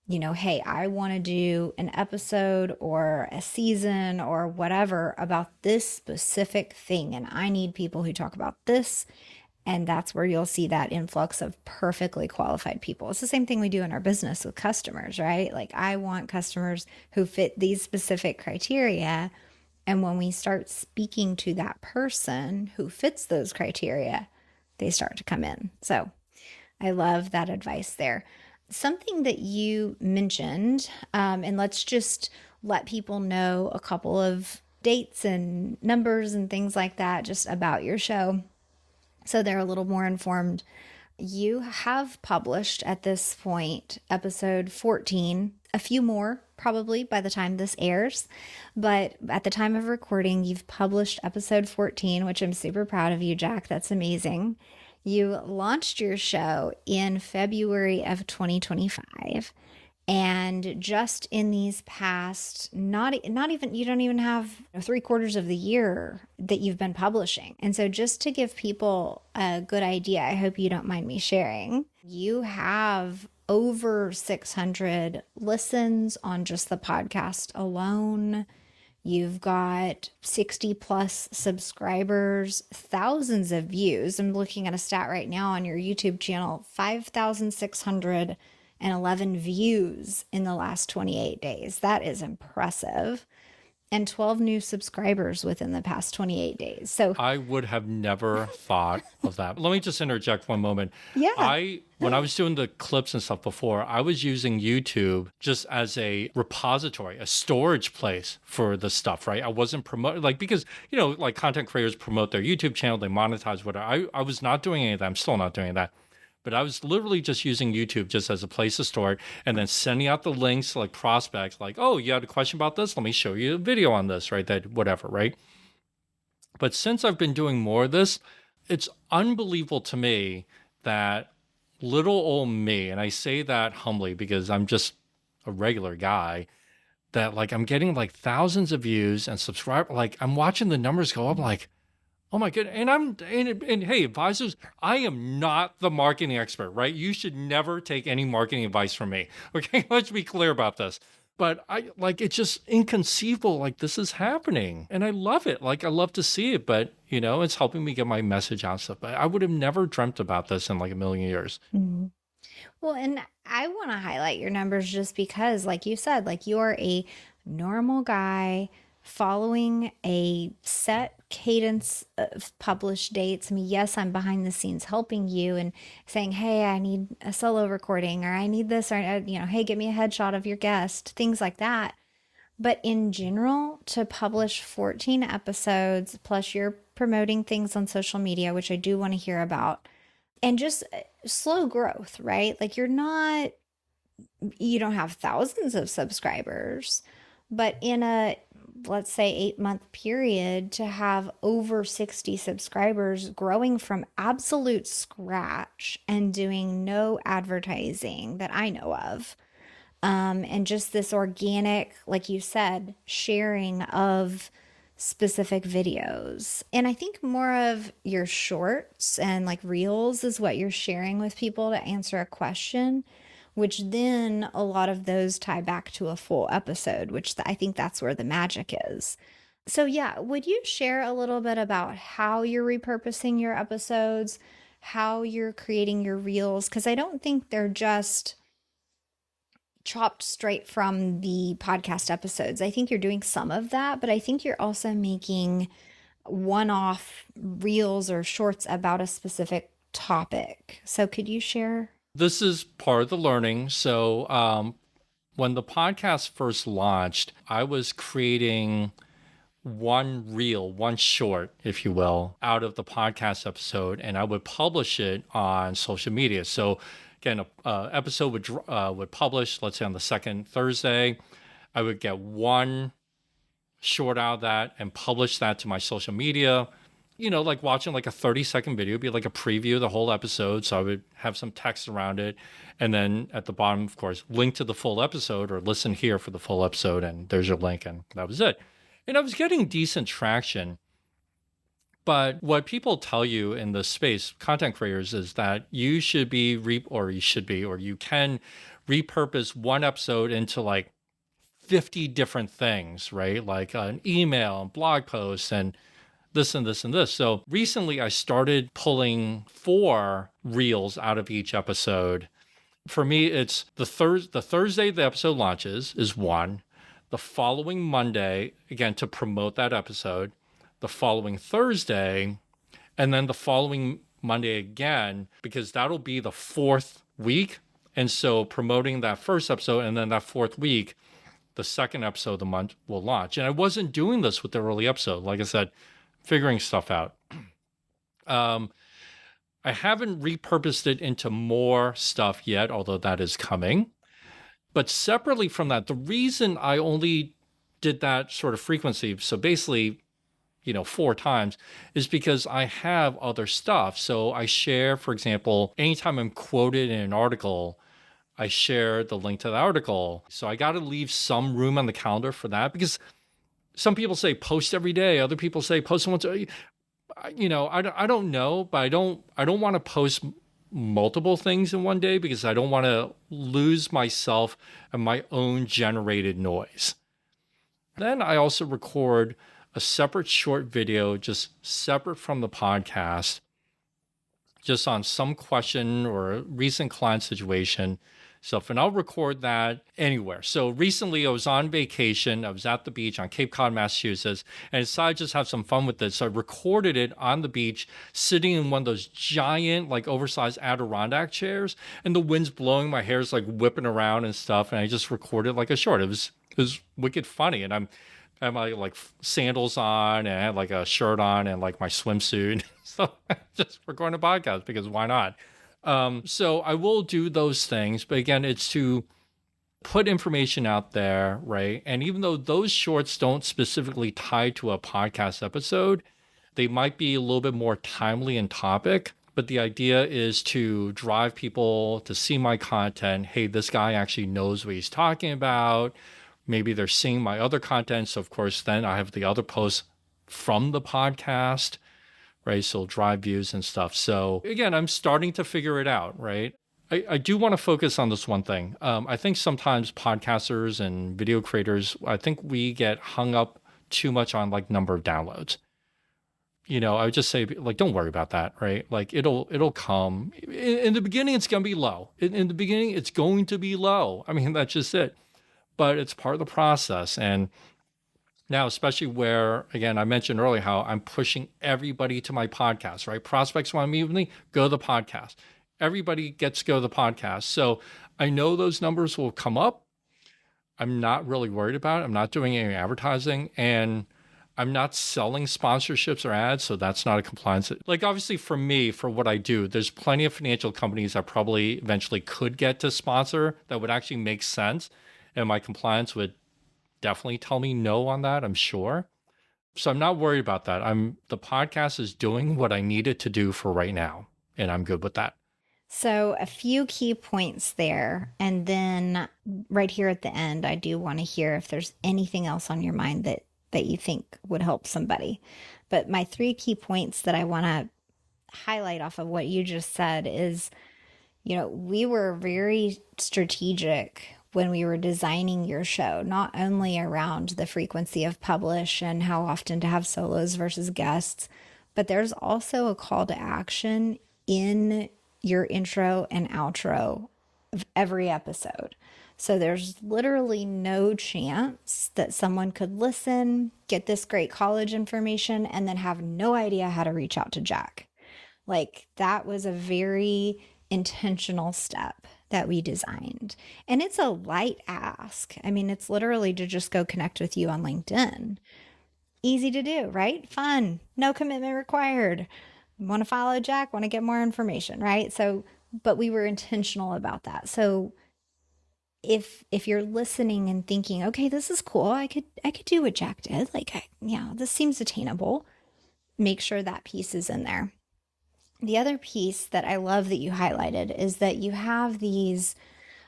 hey, I want to do an episode or a season or whatever about this specific thing. And I need people who talk about this. And that's where you'll see that influx of perfectly qualified people. It's the same thing we do in our business with customers, right? Like I want customers who fit these specific criteria. And when we start speaking to that person who fits those criteria, they start to come in. So I love that advice there. Something that you mentioned, and let's just let people know a couple of dates and numbers and things like that just about your show so they're a little more informed. You have published at this point episode 14, a few more probably by the time this airs, but at the time of recording, you've published episode 14, which I'm super proud of you, Jack. That's amazing. You launched your show in February of 2025. And just in these past, not even, you don't even have 3/4 of the year that you've been publishing. And so just to give people a good idea, I hope you don't mind me sharing, you have over 600 listens on just the podcast alone. You've got 60 plus subscribers, thousands of views. I'm looking at a stat right now on your YouTube channel, 5,611 views in the last 28 days. That is impressive. And 12 new subscribers within the past 28 days. So I would have never thought of that. Let me just interject one moment. yeah. When I was doing the clips and stuff before, I was using YouTube just as a repository, a storage place for the stuff, right? I wasn't promoting, like, because, like content creators promote their YouTube channel, they monetize whatever. I was not doing any of that. I'm still not doing that. But I was literally just using YouTube just as a place to store it and then sending out the links to like prospects, like, oh, you had a question about this? Let me show you a video on this, right? That whatever, right? But since I've been doing more of this, it's unbelievable to me that little old me, and I say that humbly because I'm just a regular guy, that like I'm getting like thousands of views and subscribe. Like I'm watching the numbers go up, like, oh my goodness. And hey, advisors, I am not the marketing expert, right? You should never take any marketing advice from me. Okay, let's be clear about this. But it's just inconceivable. Like this is happening and I love it. Like I love to see it, but it's helping me get my message out and stuff. But I would have never dreamt about this in like a million years. Mhm. Well, and I want to highlight your numbers just because, like you said, like you're a normal guy following a set cadence of published dates. I mean, yes, I'm behind the scenes helping you and saying, hey, I need a solo recording or I need this or, hey, get me a headshot of your guest, things like that. But in general, to publish 14 episodes, plus you're promoting things on social media, which I do want to hear about, and just slow growth, right? Like you don't have thousands of subscribers, but in a, let's say 8-month period to have over 60 subscribers growing from absolute scratch and doing no advertising that I know of. And just this organic, like you said, sharing of specific videos. And I think more of your shorts and like reels is what you're sharing with people to answer a question, which then a lot of those tie back to a full episode, which I think that's where the magic is. So, yeah, would you share a little bit about how you're repurposing your episodes, how you're creating your reels? Because I don't think they're just chopped straight from the podcast episodes. I think you're doing some of that, but I think you're also making one off reels or shorts about a specific topic. So, could you share? This is part of the learning. So, when the podcast first launched, I was creating one reel, one short, if you will, out of the podcast episode, and I would publish it on social media. So, again, a episode would publish, let's say on the second Thursday. I would get one short out of that and publish that to my social media. Like watching like a 30-second video, it'd be like a preview of the whole episode. So I would have some text around it. And then at the bottom, of course, link to the full episode or listen here for the full episode. And there's your link. And that was it. And I was getting decent traction. But what people tell you in the space, content creators, is that you should be, or you can repurpose one episode into like 50 different things, right? Like an email and blog posts and this and this and this. So recently I started pulling 4 reels out of each episode. For me, it's the Thursday the episode launches is one. The following Monday, again, to promote that episode. The following Thursday, and then the following Monday again, because that'll be the 4th week. And so promoting that first episode and then that 4th week, the second episode of the month will launch. And I wasn't doing this with the early episode. Like I said, figuring stuff out. I haven't repurposed it into more stuff yet, although that is coming. But separately from that, the reason I only did that sort of frequency, so basically, 4 times, is because I have other stuff. So I share, for example, anytime I'm quoted in an article, I share the link to the article. So I got to leave some room on the calendar for that, because some people say post every day. Other people say post once. I don't know, but I don't want to post multiple things in one day because I don't want to lose myself and my own generated noise. Then I also record a separate short video, just separate from the podcast, just on some question or a recent client situation. So, and I'll record that anywhere. So recently I was on vacation. I was at the beach on Cape Cod, Massachusetts, and I decided to just have some fun with it. So I recorded it on the beach, sitting in one of those giant, like oversized Adirondack chairs, and the wind's blowing, my hair's like whipping around and stuff. And I just recorded like a short. It was wicked funny. And I had my like sandals on, and I had like a shirt on and like my swimsuit. So just recording a podcast because why not? So I will do those things, but again, it's to put information out there, right? And even though those shorts don't specifically tie to a podcast episode, they might be a little bit more timely in topic. But the idea is to drive people to see my content. Hey, this guy actually knows what he's talking about. Maybe they're seeing my other content. So of course, then I have the other posts from the podcast, right? So drive views and stuff. So again, I'm starting to figure it out, right? I do want to focus on this one thing. I think sometimes podcasters and video creators, I think we get hung up too much on like number of downloads. I would just say like, don't worry about that, right? Like it'll come. In the beginning, it's going to be low. In the beginning, it's going to be low. I mean, that's just it. But it's part of the process. And now, especially where, again, I mentioned earlier how I'm pushing everybody to my podcast, right? Prospects want to meet with me, go to the podcast. Everybody gets to go to the podcast. So I know those numbers will come up. I'm not really worried about it. I'm not doing any advertising, and I'm not selling sponsorships or ads. So that's not a compliance. Like obviously for me, for what I do, there's plenty of financial companies I probably eventually could get to sponsor that would actually make sense. And my compliance would definitely tell me no on that, I'm sure. So I'm not worried about that. The podcast is doing what I need it to do for right now, and I'm good with that. So, a few key points there. And then right here at the end, I do want to hear if there's anything else on your mind that that you think would help somebody. But my 3 key points that I want to highlight off of what you just said is, we were very strategic when we were designing your show, not only around the frequency of publish and how often to have solos versus guests, but there's also a call to action in your intro and outro of every episode. So there's literally no chance that someone could listen, get this great college information, and then have no idea how to reach out to Jack. Like, that was a very intentional step that we designed. And it's a light ask. I mean, it's literally to just go connect with you on LinkedIn. Easy to do, right? Fun. No commitment required. Want to follow Jack, want to get more information, right? So, but we were intentional about that. So if you're listening and thinking, okay, this is cool, I could do what Jack did. Like, this seems attainable. Make sure that piece is in there. The other piece that I love that you highlighted is that you have these,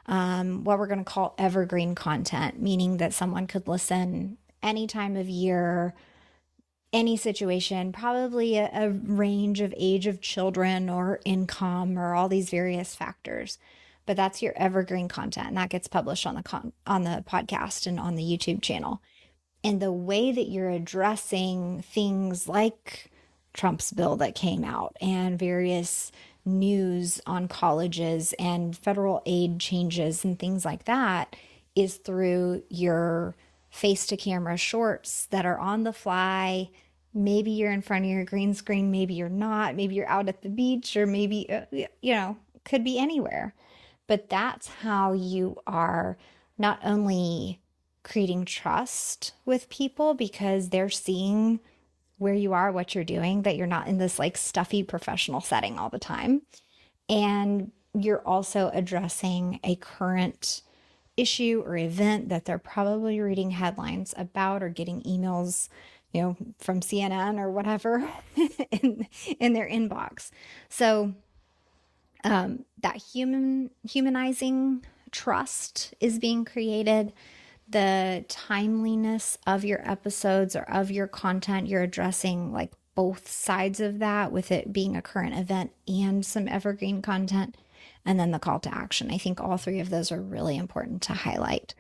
what we're going to call evergreen content, meaning that someone could listen any time of year, any situation, probably a range of age of children or income or all these various factors. But that's your evergreen content, and that gets published on the podcast and on the YouTube channel. And the way that you're addressing things like Trump's bill that came out and various news on colleges and federal aid changes and things like that is through your face to camera shorts that are on the fly. Maybe you're in front of your green screen, maybe you're not, maybe you're out at the beach, or maybe, could be anywhere. But that's how you are not only creating trust with people because they're seeing where you are, what you're doing, that you're not in this like stuffy professional setting all the time. And you're also addressing a current issue or event that they're probably reading headlines about or getting emails, from CNN or whatever in their inbox. So that humanizing trust is being created. The timeliness of your episodes or of your content, you're addressing like both sides of that, with it being a current event and some evergreen content. And then the call to action. I think all 3 of those are really important to highlight.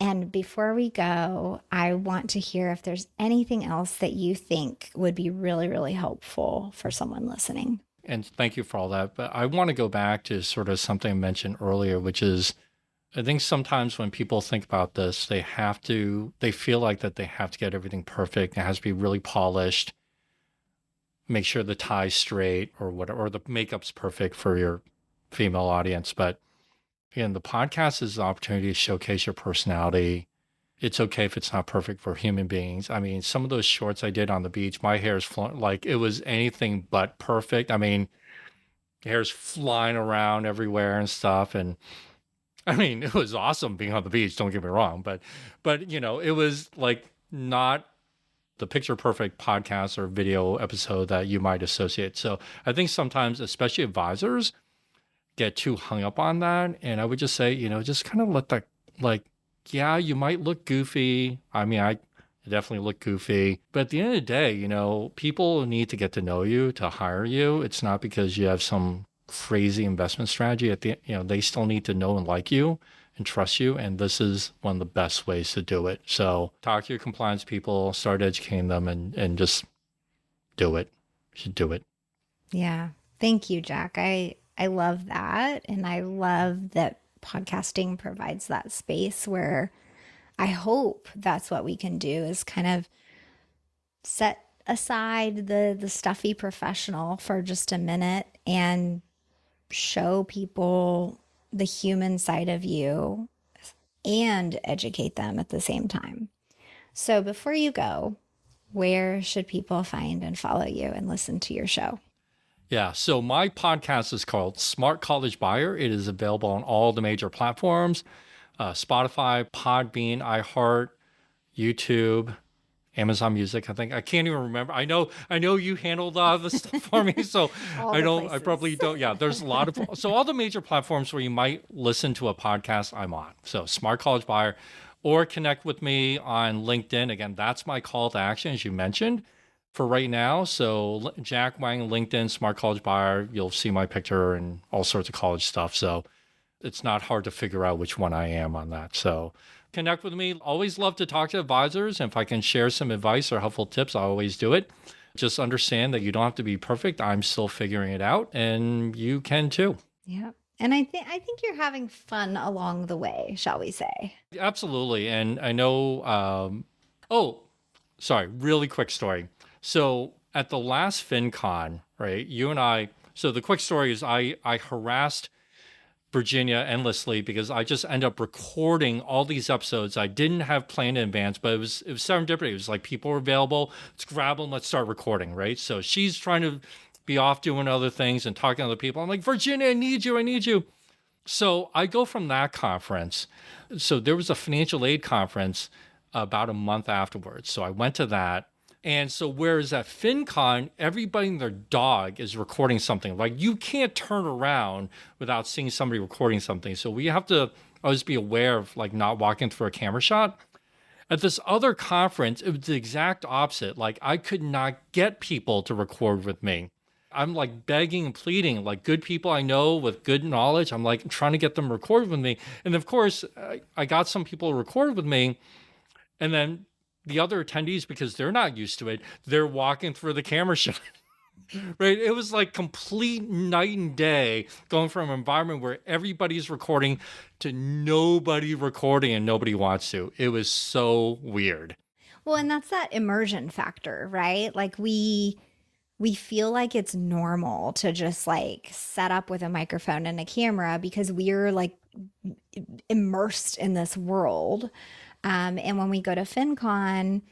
And before we go, I want to hear if there's anything else that you think would be really, really helpful for someone listening. And thank you for all that. But I want to go back to sort of something I mentioned earlier, which is, I think sometimes when people think about this, they feel like that they have to get everything perfect. It has to be really polished, make sure the tie's straight or whatever, or the makeup's perfect for your female audience. But again, the podcast is an opportunity to showcase your personality. It's okay if it's not perfect for human beings. I mean, some of those shorts I did on the beach, my hair's like it was anything but perfect. I mean, hair's flying around everywhere and stuff. And I mean, it was awesome being on the beach, don't get me wrong, but it was like not the picture perfect podcast or video episode that you might associate. So I think sometimes, especially advisors, get too hung up on that. And I would just say, just kind of let that, like, yeah, you might look goofy. I mean, I definitely look goofy, but at the end of the day, people need to get to know you to hire you. It's not because you have some crazy investment strategy. They still need to know and like you and trust you. And this is one of the best ways to do it. So talk to your compliance people, start educating them, and just do it. You should do it. Yeah. Thank you, Jack. I love that. And I love that podcasting provides that space where I hope that's what we can do, is kind of set aside the stuffy professional for just a minute and show people the human side of you and educate them at the same time. So before you go, where should people find and follow you and listen to your show? Yeah, so my podcast is called Smart College Buyer. It is available on all the major platforms, Spotify, Podbean, iHeart, YouTube, Amazon Music. I can't even remember. I know you handled the stuff for me, so I probably don't. Yeah, there's a lot of, so all the major platforms where you might listen to a podcast, I'm on. So Smart College Buyer. or connect with me on LinkedIn. Again, that's my call to action, as you mentioned, for right now. So Jack Wang, LinkedIn, Smart College Buyer, you'll see my picture and all sorts of college stuff. So it's not hard to figure out which one I am on that. So connect with me. Always love to talk to advisors. And if I can share some advice or helpful tips, I always do it. Just understand that you don't have to be perfect. I'm still figuring it out, and you can too. Yeah. And I think you're having fun along the way, shall we say? Absolutely. And I know, oh, sorry, really quick story. So at the last FinCon, right, you and I, so the quick story is I harassed Virginia endlessly because I just end up recording all these episodes I didn't have planned in advance, but it was serendipity. It was like people were available, let's grab them, let's start recording, right? So she's trying to be off doing other things and talking to other people. I'm like, Virginia, I need you. So I go from that conference. So there was a financial aid conference about a month afterwards. So I went to that. And so whereas at FinCon, everybody and their dog is recording something. Like you can't turn around without seeing somebody recording something. So we have to always be aware of like not walking through a camera shot. At this other conference, it was the exact opposite. Like I could not get people to record with me. I'm like begging and pleading, like good people I know with good knowledge. I'm like trying to get them to record with me. And of course, I got some people to record with me. And then the other attendees, because they're not used to it, they're walking through the camera shot. Right? It was like complete night and day going from an environment where everybody's recording to nobody recording and nobody wants to. It was so weird. Well, and that's that immersion factor, right? Like we feel like it's normal to just like set up with a microphone and a camera because we're like immersed in this world. And when we go to FinCon,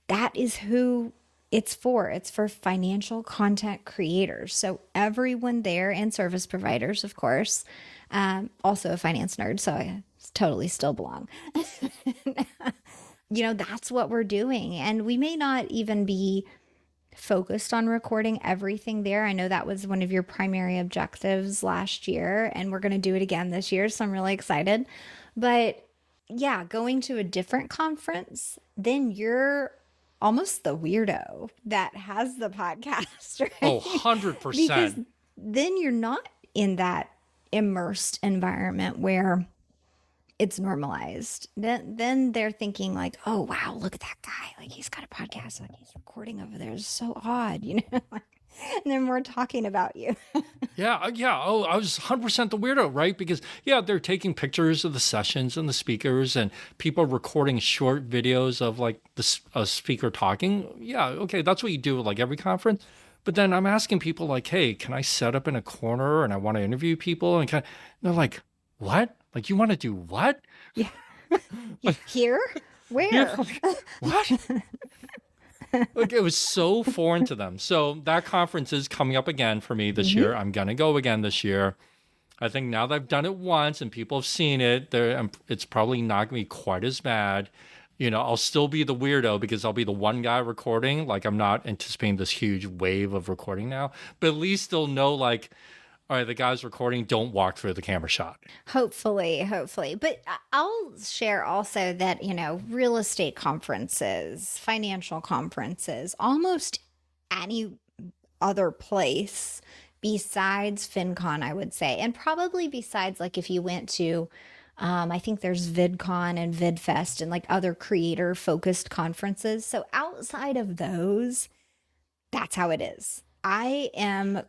that is who it's for. It's for financial content creators. So everyone there and service providers, of course, also a finance nerd. So I totally still belong. That's what we're doing. And we may not even be focused on recording everything there. I know that was one of your primary objectives last year, and we're going to do it again this year. So I'm really excited. But yeah, going to a different conference, then you're almost the weirdo that has the podcast, right? Oh, 100%. Because then you're not in that immersed environment where it's normalized. Then they're thinking like, oh, wow, look at that guy. Like he's got a podcast, like he's recording over there. It's so odd, and then we're talking about you. Yeah. Oh, I was 100% the weirdo, right? Because, yeah, they're taking pictures of the sessions and the speakers and people recording short videos of like a speaker talking. Yeah, okay, that's what you do at like every conference. But then I'm asking people like, hey, can I set up in a corner and I want to interview people? And they're like, what? Like, you want to do what? Yeah. Here? Where? Yeah, like, what? Like, it was so foreign to them. So that conference is coming up again for me this year. I'm going to go again this year. I think now that I've done it once and people have seen it, it's probably not going to be quite as bad. I'll still be the weirdo because I'll be the one guy recording. Like, I'm not anticipating this huge wave of recording now. But at least they'll know, like, all right, the guys recording don't walk through the camera shot. Hopefully. But I'll share also that, real estate conferences, financial conferences, almost any other place besides FinCon, I would say. And probably besides, like if you went to, I think there's VidCon and VidFest and like other creator focused conferences. So outside of those, that's how it is. I am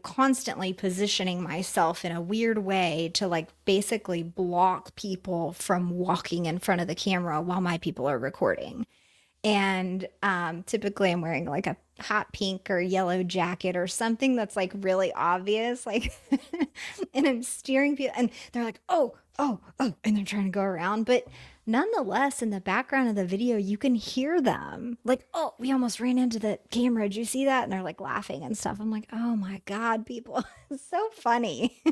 constantly positioning myself in a weird way to like basically block people from walking in front of the camera while my people are recording. And typically I'm wearing like a hot pink or yellow jacket or something that's like really obvious, like, and I'm steering people and they're like, oh, and they're trying to go around. But nonetheless, in the background of the video, you can hear them like, oh, we almost ran into the camera. Did you see that? And they're like laughing and stuff. I'm like, oh my God, people, it's so funny.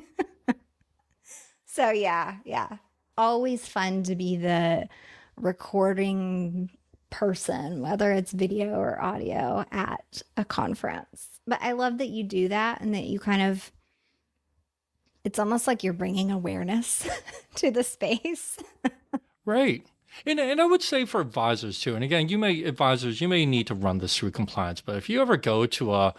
So yeah. Always fun to be the recording person, whether it's video or audio at a conference. But I love that you do that and that you it's almost like you're bringing awareness to the space. Right. And I would say for advisors too, and again, you may need to run this through compliance, but if you ever go to a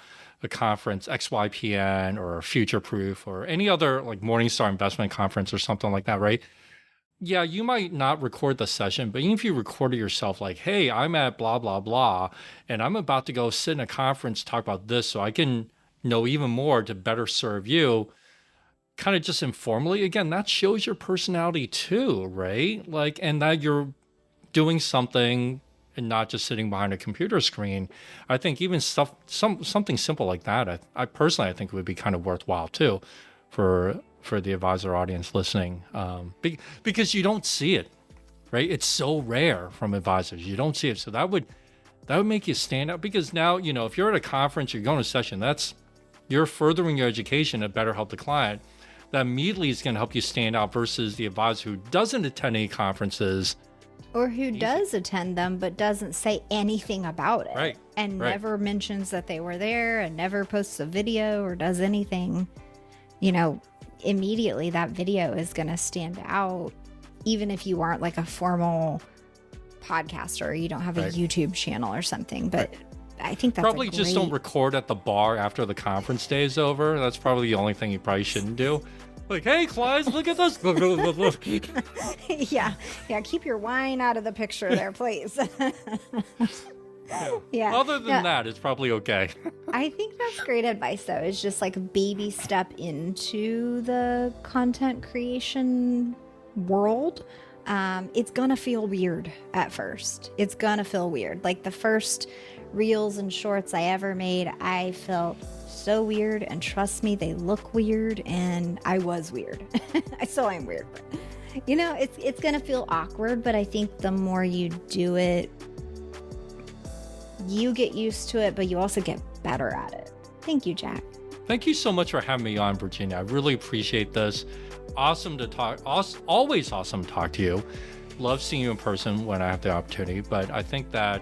conference, XYPN or Future Proof or any other like Morningstar investment conference or something like that, right? Yeah, you might not record the session, but even if you record it yourself, like, hey, I'm at blah, blah, blah, and I'm about to go sit in a conference, talk about this so I can know even more to better serve you, kind of just informally, again, that shows your personality too, right? Like, and that you're doing something and not just sitting behind a computer screen. I think even something simple like that, I personally, I think it would be kind of worthwhile too for the advisor audience listening, because you don't see it, right? It's so rare from advisors. You don't see it. So that would make you stand out, because now, if you're at a conference, you're going to a session, you're furthering your education to better help the client. That immediately is going to help you stand out versus the advisor who doesn't attend any conferences. Or who does attend them but doesn't say anything about it. Right. And right. never mentions that they were there and never posts a video or does anything. Immediately that video is going to stand out, even if you aren't like a formal podcaster, you don't have a YouTube channel or something. But I think that's probably just don't record at the bar after the conference day is over. That's probably the only thing you probably shouldn't do. Like, hey, clients, look at this. Yeah. Keep your wine out of the picture there, please. Yeah. Other than that, it's probably okay. I think that's great advice, though. It's just like a baby step into the content creation world. It's going to feel weird at first. It's going to feel weird. Like the first reels and shorts I ever made, I felt so weird, and trust me, they look weird, and I was weird. I still am weird, but it's going to feel awkward, but I think the more you do it, you get used to it, but you also get better at it. Thank you, Jack. Thank you so much for having me on, Virginia. I really appreciate this. Awesome to talk. Always awesome to talk to you. Love seeing you in person when I have the opportunity. But I think that,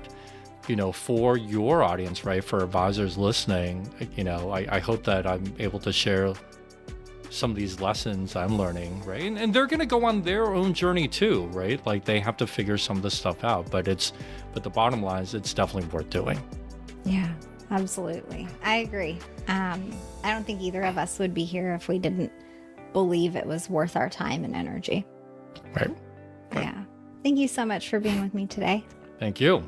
for your audience, right, for advisors listening, I hope that I'm able to share some of these lessons I'm learning, right? And they're going to go on their own journey too, right? Like they have to figure some of this stuff out, but the bottom line is it's definitely worth doing. Yeah, absolutely. I agree. I don't think either of us would be here if we didn't believe it was worth our time and energy. Right. Yeah. Thank you so much for being with me today. Thank you.